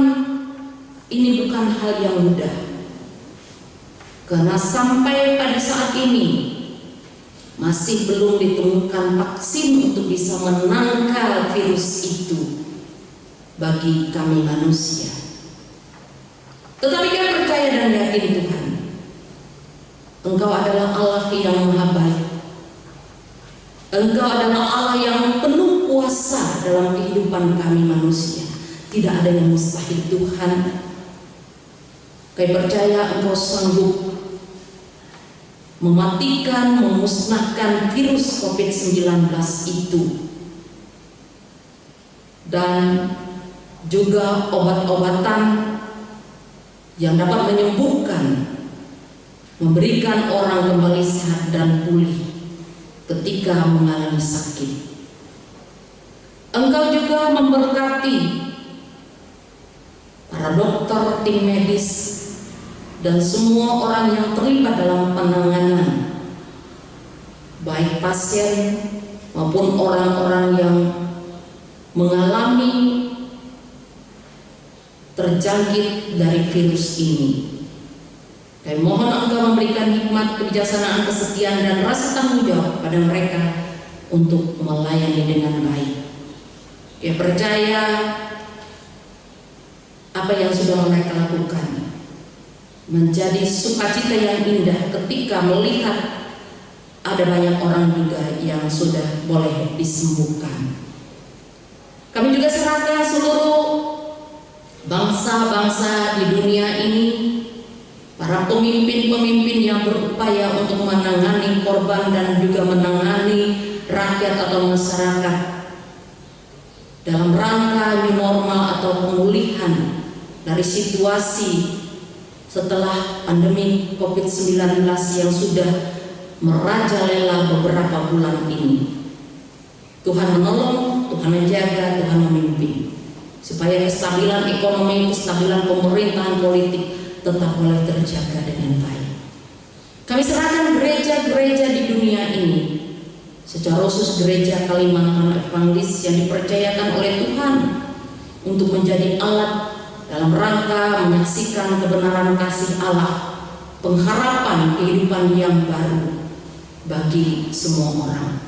ini bukan hal yang mudah, karena sampai pada saat ini masih belum ditemukan vaksin untuk bisa menangkal virus itu bagi kami manusia. Tetapi kami percaya dan yakin Tuhan, Engkau adalah Allah yang Maha Baik. Engkau adalah Allah yang penuh kuasa dalam kehidupan kami manusia. Tidak ada yang mustahil Tuhan. Kami percaya Engkau sanggup mematikan, memusnahkan virus COVID-19 itu, dan juga obat-obatan yang dapat menyembuhkan, memberikan orang kembali sehat dan pulih ketika mengalami sakit. Engkau juga memberkati para dokter, tim medis, dan semua orang yang terlibat dalam penanganan, baik pasien maupun orang-orang yang mengalami terjangkit dari virus ini. Kami mohon Engkau memberikan hikmat, kebijaksanaan, kesetiaan, dan rasa tanggung jawab pada mereka untuk melayani dengan baik. Kami percaya apa yang sudah mereka lakukan menjadi sukacita yang indah ketika melihat ada banyak orang juga yang sudah boleh disembuhkan. Kami juga serahkan seluruh bangsa-bangsa di dunia ini, para pemimpin-pemimpin yang berupaya untuk menangani korban dan juga menangani rakyat atau masyarakat dalam rangka new normal atau pemulihan dari situasi setelah pandemi COVID-19 yang sudah merajalela beberapa bulan ini. Tuhan menolong, Tuhan menjaga, Tuhan memimpin, supaya kestabilan ekonomi, kestabilan pemerintahan politik tetap boleh terjaga dengan baik. Kami serahkan gereja-gereja di dunia ini, secara khusus gereja Kalimantan Evangelis yang dipercayakan oleh Tuhan untuk menjadi alat dalam rangka menyaksikan kebenaran kasih Allah, pengharapan kehidupan yang baru bagi semua orang.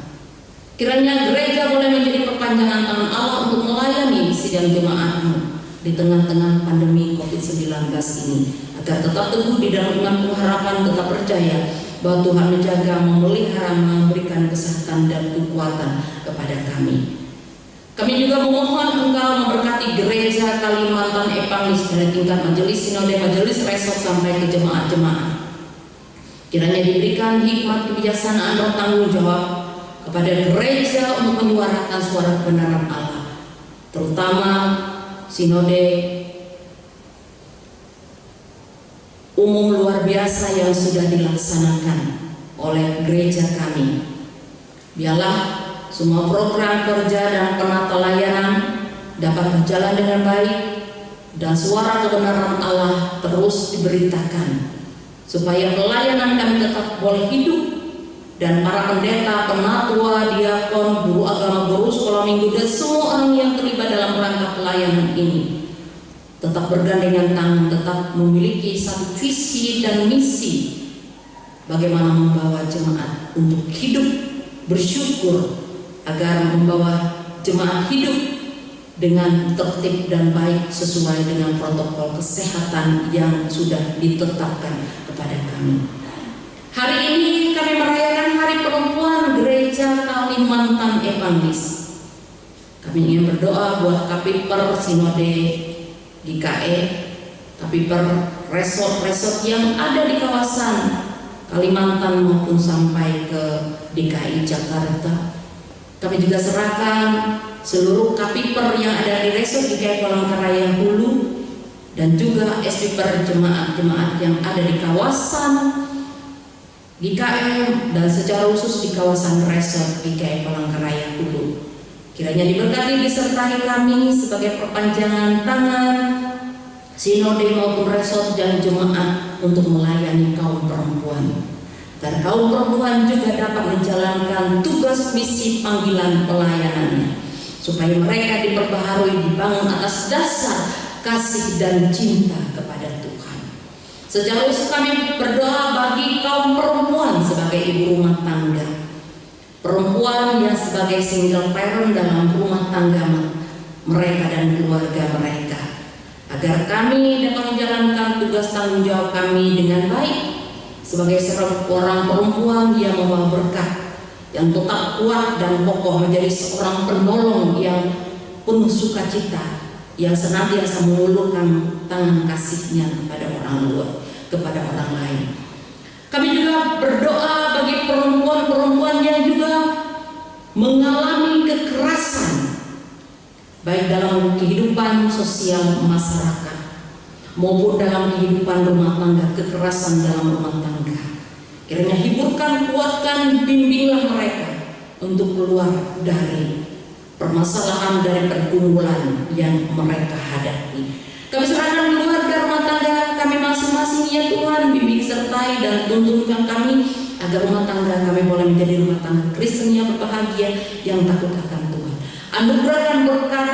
Kiranya gereja boleh menjadi perpanjangan tangan Allah untuk melayani sidang jemaatmu di tengah-tengah pandemi COVID-19 ini, agar tetap teguh di dalam iman pengharapan, tetap percaya bahwa Tuhan menjaga, memelihara, memberikan kesehatan dan kekuatan kepada kami. Kami juga memohon Engkau memberkati gereja Kalimantan Evangelis dari tingkat majelis, sinode, majelis resort sampai ke jemaat-jemaat. Kiranya diberikan hikmat, kebijaksanaan, dan tanggung jawab kepada gereja untuk menyuarakan suara kebenaran Allah, terutama sinode umum luar biasa yang sudah dilaksanakan oleh gereja kami. Biarlah semua program kerja dan penata layanan dapat berjalan dengan baik dan suara kebenaran Allah terus diberitakan, supaya pelayanan kami tetap boleh hidup, dan para pendeta, penatua, diakon, guru agama, guru sekolah minggu, dan semua orang yang terlibat dalam rangka pelayanan ini tetap bergandengan tangan, tetap memiliki satu visi dan misi bagaimana membawa jemaat untuk hidup bersyukur, agar membawa jemaat hidup dengan tertib dan baik sesuai dengan protokol kesehatan yang sudah ditetapkan kepada kami. Hari ini kami merayakan Hari Perempuan Gereja Kalimantan Evangelis. Kami ingin berdoa buat Kapiper Sinode GKE, Kapiper resort-resort yang ada di kawasan Kalimantan maupun sampai ke DKI Jakarta. Kami juga serahkan seluruh Kapiper yang ada di resort GKI Palangkaraya Hulu, dan juga SPPer jemaat-jemaat yang ada di kawasan GKM dan secara khusus di kawasan resort GKM Palangkaraya Hulu. Kiranya diberkati disertai kami sebagai perpanjangan tangan sinode maupun resort dan jemaat untuk melayani kaum perempuan. Dan kaum perempuan juga dapat menjalankan tugas misi panggilan pelayanannya, supaya mereka diperbaharui, dibangun atas dasar kasih dan cinta kepada Tuhan. Secara khusus kami berdoa bagi kaum perempuan sebagai ibu rumah tangga, perempuan yang sebagai single parent dalam rumah tangga mereka dan keluarga mereka, agar kami dapat menjalankan tugas tanggung jawab kami dengan baik sebagai seorang perempuan yang membawa berkat, yang tetap kuat dan kokoh, menjadi seorang penolong yang penuh sukacita, yang senantiasa mengulurkan tangan kasihnya kepada orang luar, kepada orang lain. Kami juga berdoa bagi perempuan-perempuan yang juga mengalami kekerasan, baik dalam kehidupan sosial masyarakat maupun dalam kehidupan rumah tangga, kekerasan dalam rumah tangga. Kiranya hiburkan, kuatkan, bimbinglah mereka untuk keluar dari permasalahan, dari pergumulan yang mereka hadapi. Kami serahkan keluarga rumah tangga kami masing-masing, ya Tuhan, bimbing sertai dan tuntunkan kami agar rumah tangga kami boleh menjadi rumah tangga Kristen yang berbahagia, yang takut akan Tuhan. Anugerah dan berkat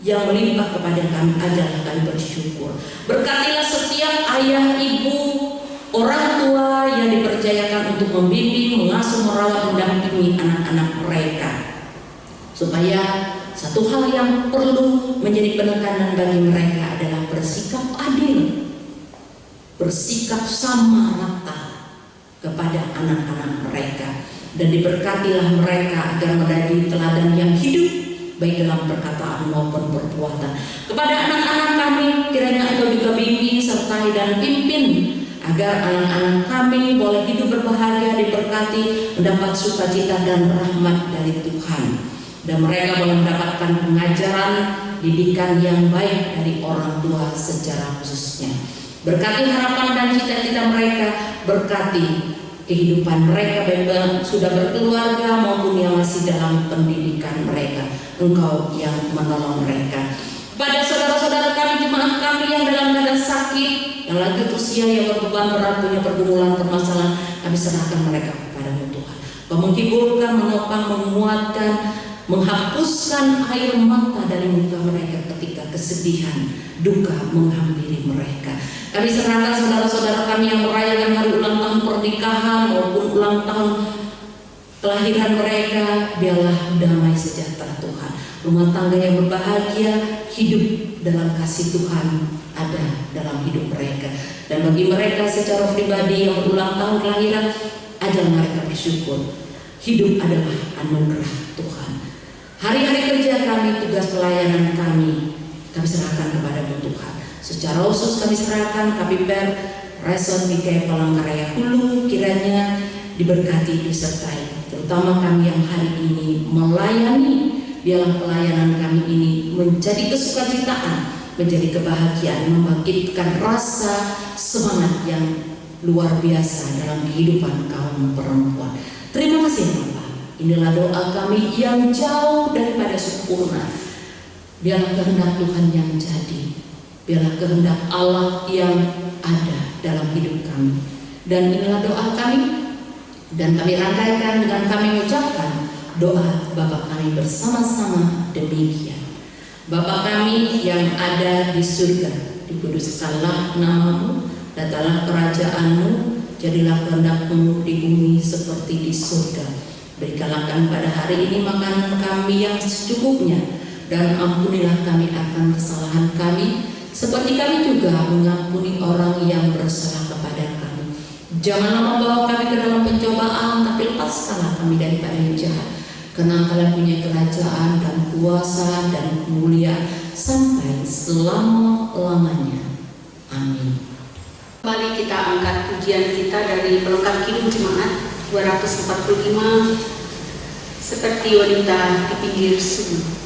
yang melimpah kepada kami adalah kami bersyukur. Berkatilah setiap ayah, ibu, orang tua yang dipercayakan untuk membimbing, mengasuh, merawat, mendampingi anak-anak mereka, supaya satu hal yang perlu menjadi penekanan bagi mereka adalah bersikap adil, bersikap sama rata kepada anak-anak mereka, dan diberkatilah mereka agar menjadi teladan yang hidup baik dalam perkataan maupun perbuatan. Kepada anak-anak kami kiranya Engkau juga bimbing, sertai dan pimpin agar anak-anak kami boleh hidup berbahagia, diberkati, mendapat sukacita dan rahmat dari Tuhan, dan mereka boleh mendapatkan pengajaran, didikan yang baik dari orang tua secara khususnya. Berkati harapan dan cita-cita mereka, berkati kehidupan mereka baik sudah berkeluarga maupun yang masih dalam pendidikan mereka. Engkau yang menolong mereka. Pada saudara-saudara kami, jemaat kami yang dalam keadaan sakit, yang lagi usia, yang berbeban berat, punya pergumulan, permasalahan, kami serahkan mereka kepada-Mu Tuhan. Kau menghiburkan, menopang, menguatkan, menghapuskan air mata dari muka mereka ketika kesedihan, duka menghampiri mereka. Kami serahkan saudara-saudara kami yang merayakan hari ulang tahun pernikahan maupun ulang tahun kelahiran mereka, biarlah damai sejahtera Tuhan, rumah tangga yang berbahagia, hidup dalam kasih Tuhan ada dalam hidup mereka. Dan bagi mereka secara pribadi yang berulang tahun kelahiran, ajar mereka bersyukur. Hidup adalah anugerah Tuhan. Hari-hari kerja kami, tugas pelayanan kami serahkan kepada-Mu Tuhan. Secara khusus kami serahkan KPPR Resort GKM Palangkaraya Hulu, kiranya diberkati, disertai, terutama kami yang hari ini melayani. Biarlah pelayanan kami ini menjadi kesukacitaan, menjadi kebahagiaan, membangkitkan rasa semangat yang luar biasa dalam kehidupan kaum perempuan. Terima kasih Bapak. Inilah doa kami yang jauh daripada sempurna. Biarlah kehendak Tuhan yang jadi, biarlah kehendak Allah yang ada dalam hidup kami. Dan inilah doa kami, dan kami rangkaikan dengan kami ucapkan doa Bapa kami bersama-sama demikian. Bapa kami yang ada di surga, dikuduskanlah nama-Mu, datanglah kerajaan-Mu, jadilah kehendak-Mu di bumi seperti di surga. Berikanlah kami pada hari ini makanan kami yang secukupnya, dan ampunilah kami akan kesalahan kami, seperti kami juga mengampuni orang yang bersalah kepada kami. Janganlah membawa kami ke dalam pencobaan, tapi lepaskanlah kami daripada yang jahat. Karena Kalian punya kerajaan dan kuasa dan kemuliaan sampai selama-lamanya. Amin. Kembali kita angkat pujian kita dari pelengkap kidung jemaat 245, seperti wanita di pinggir sungai.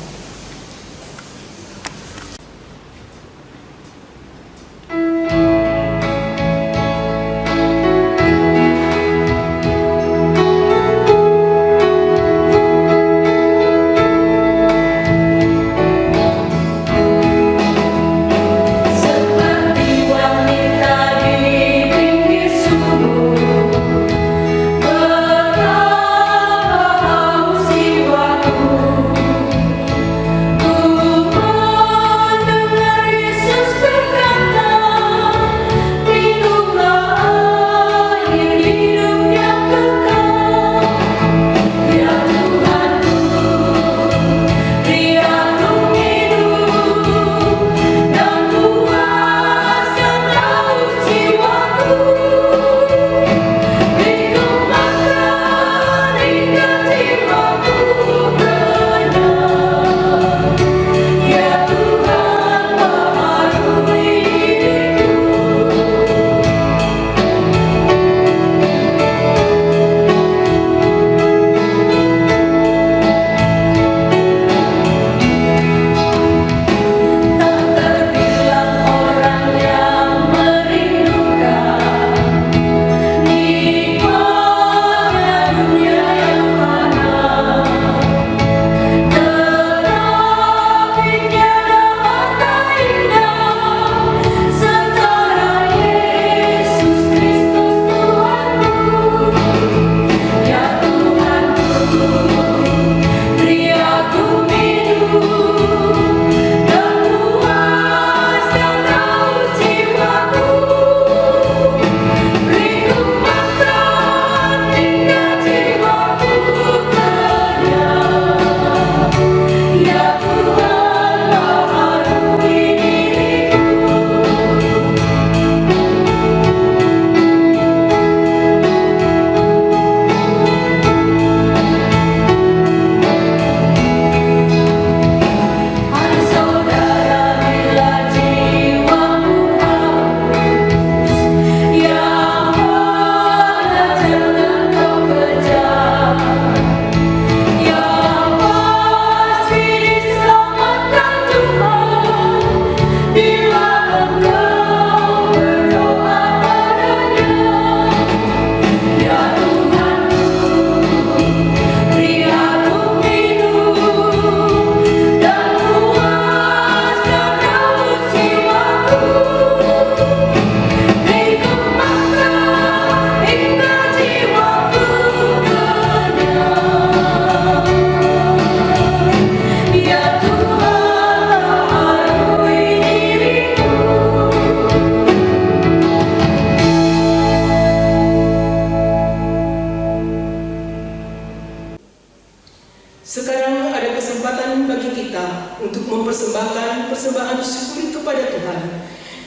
persembahan syukur kepada Tuhan.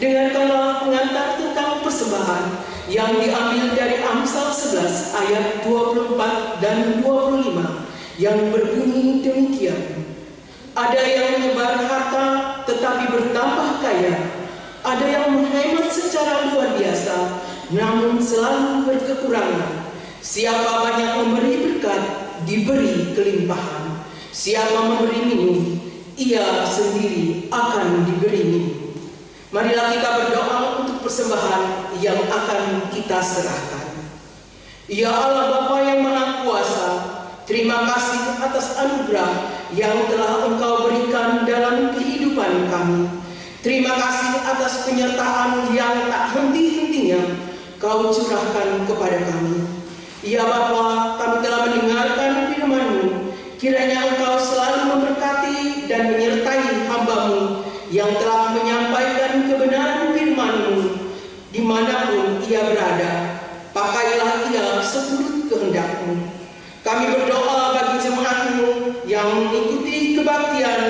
Dengarkanlah pengantar tentang persembahan yang diambil dari Amsal 11 ayat 24 dan 25 yang berbunyi demikian. Ada yang menyebar harta tetapi bertambah kaya, ada yang menghemat secara luar biasa namun selalu berkekurangan. Siapa banyak memberi berkat, diberi kelimpahan. Siapa memberi minum, ia sendiri akan diberi minum. Marilah kita berdoa untuk persembahan yang akan kita serahkan. Ya Allah Bapa yang Maha Kuasa, terima kasih atas anugerah yang telah Engkau berikan dalam kehidupan kami. Terima kasih atas penyertaan yang tak henti-hentinya Kau curahkan kepada kami. Ya Bapa, kami telah mendengarkan firman-Mu. Kiranya Engkau selalu memberkati dan menyertai hamba-Mu yang telah menyampaikan kebenaran firman-Mu dimanapun ia berada. Pakailah ia seturut kehendak-Mu. Kami berdoa bagi jemaat-Mu yang mengikuti kebaktian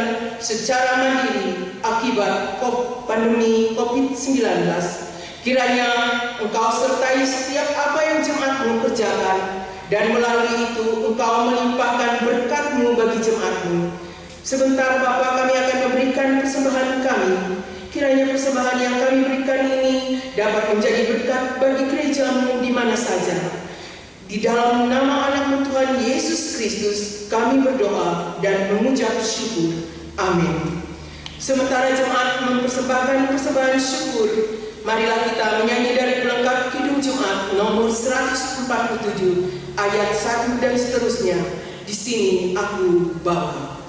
secara mandiri akibat pandemi COVID-19. Kiranya Engkau sertai setiap apa yang jemaat-Mu kerjakan, dan melalui itu Engkau melimpahkan berkat-Mu bagi jemaat-Mu. Sebentar Bapa, kami akan memberikan persembahan kami. Kiranya persembahan yang kami berikan ini dapat menjadi berkat bagi gereja-Mu di mana saja. Di dalam nama anak-Mu Tuhan Yesus Kristus kami berdoa dan mengucap syukur. Amin. Sementara jemaat mempersembahkan persembahan syukur, marilah kita menyanyi dari pelengkap Kidung Jumat nomor 147 ayat 1 dan seterusnya. Di sini aku bawa.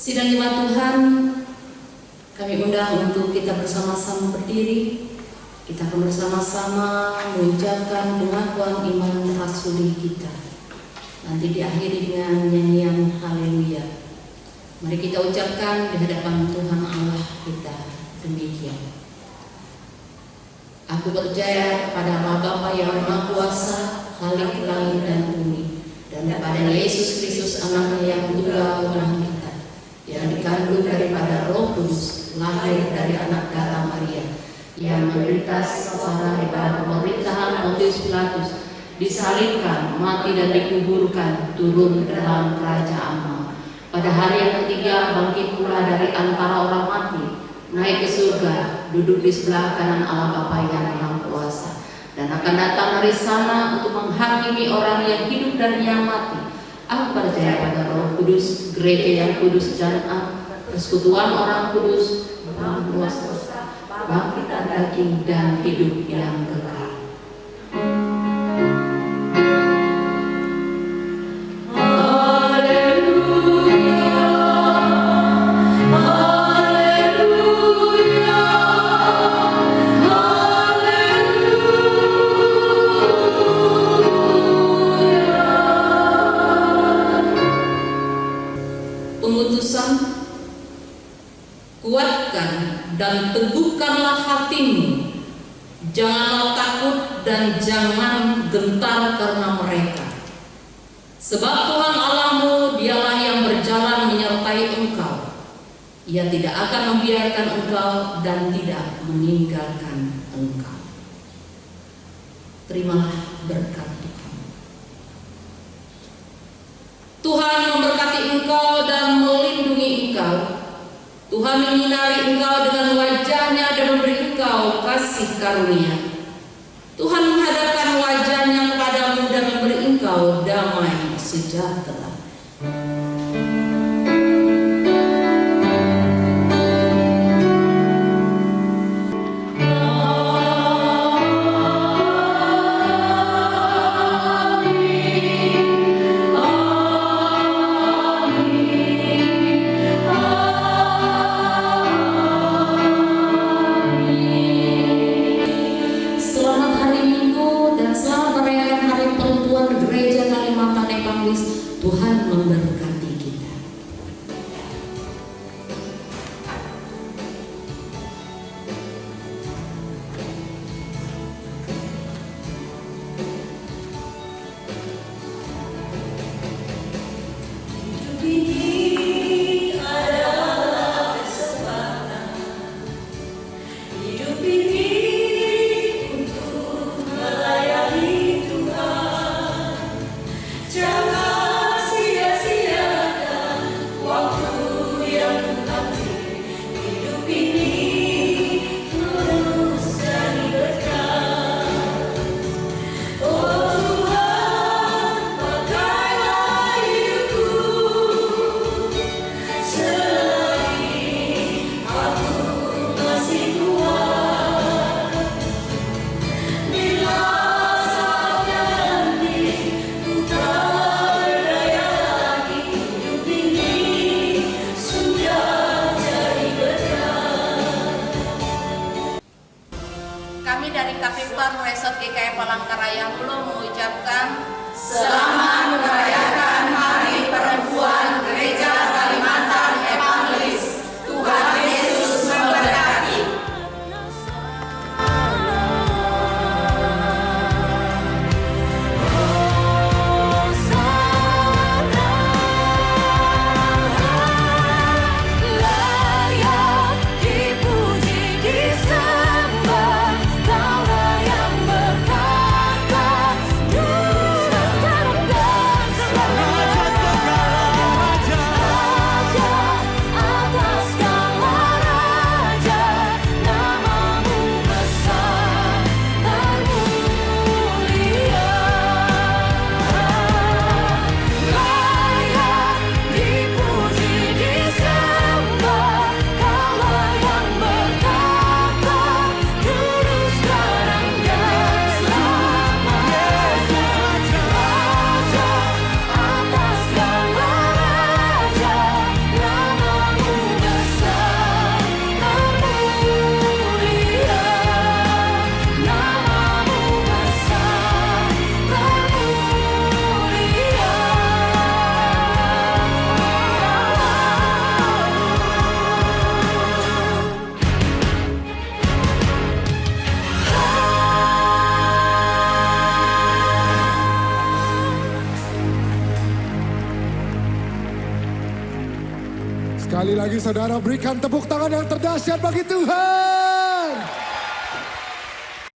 Sidang jemaat Tuhan, kami undang untuk kita bersama-sama berdiri. Kita akan bersama-sama mengucapkan pengakuan iman rasuli kita. Nanti diakhiri dengan nyanyian haleluya. Mari kita ucapkan di hadapan Tuhan Allah kita demikian. Aku percaya kepada Allah Bapa yang Maha Kuasa, Khalik langit dan bumi, dan kepada Yesus Kristus Anaknya yang tunggal Tuhan kita, yang dikandung daripada Roh Kudus, lahir dari anak darah Maria, yang menderita sengsara di bawah pemerintahan Pontius Pilatus, disalibkan, mati dan dikuburkan, turun ke dalam kerajaan. Pada hari yang ketiga bangkit pula dari antara orang mati, naik ke surga, duduk di sebelah kanan Allah Bapa yang Maha Kuasa, dan akan datang dari sana untuk menghakimi orang yang hidup dan yang mati. Aku percaya pada Roh Kudus, gereja yang kudus dan persekutuan orang kudus, bangkitan daging dan hidup yang kekal. Pengutusan, kuatkan dan teguhkanlah hatimu, janganlah takut dan jangan gentar karena mereka. Sebab Tuhan Allahmu dialah yang berjalan menyertai engkau. Ia tidak akan membiarkan engkau dan tidak meninggalkan engkau. Terimalah berkat Tuhan. Tuhan memberkati engkau dan melindungi engkau. Tuhan menyinari engkau dengan wajahnya dan memberi engkau kasih karunia. Tuhan menghadapkan wajahnya kepadamu dan memberi engkau damai sejahtera. Tuhan memberkati kita. Hidup ini adalah kesempatan. Hidup ini untuk melayani Tuhan. Jangan sia-siakan waktu yang Tuhan beri. Hidup ini terus jadi berkat. Oh Tuhan, pakailah hidupku selagi aku masih kuat. Bila saatnya nanti ku tak berdaya lagi, hidup ini sudah jadi berkat. Kami dari KPPAR Resort GKI Palangkaraya Hulu mengucapkan Selamat merayakan Hari Perempuan Gereja Kalimantan Evangelis. Tuhan Yesus memberkati. Layak dipuji, disembah, Kaulah yang berkata, dulu sekarang dan selamanya. Raja atas segala raja, namamu besar termulia. Layak dipuji, disembah, Kaulah yang berkata, dulu sekarang dan selamanya. Raja atas segala raja, namamu besar termulia. Namamu besar Sekali lagi saudara berikan tepuk tangan yang terdahsyat bagi Tuhan.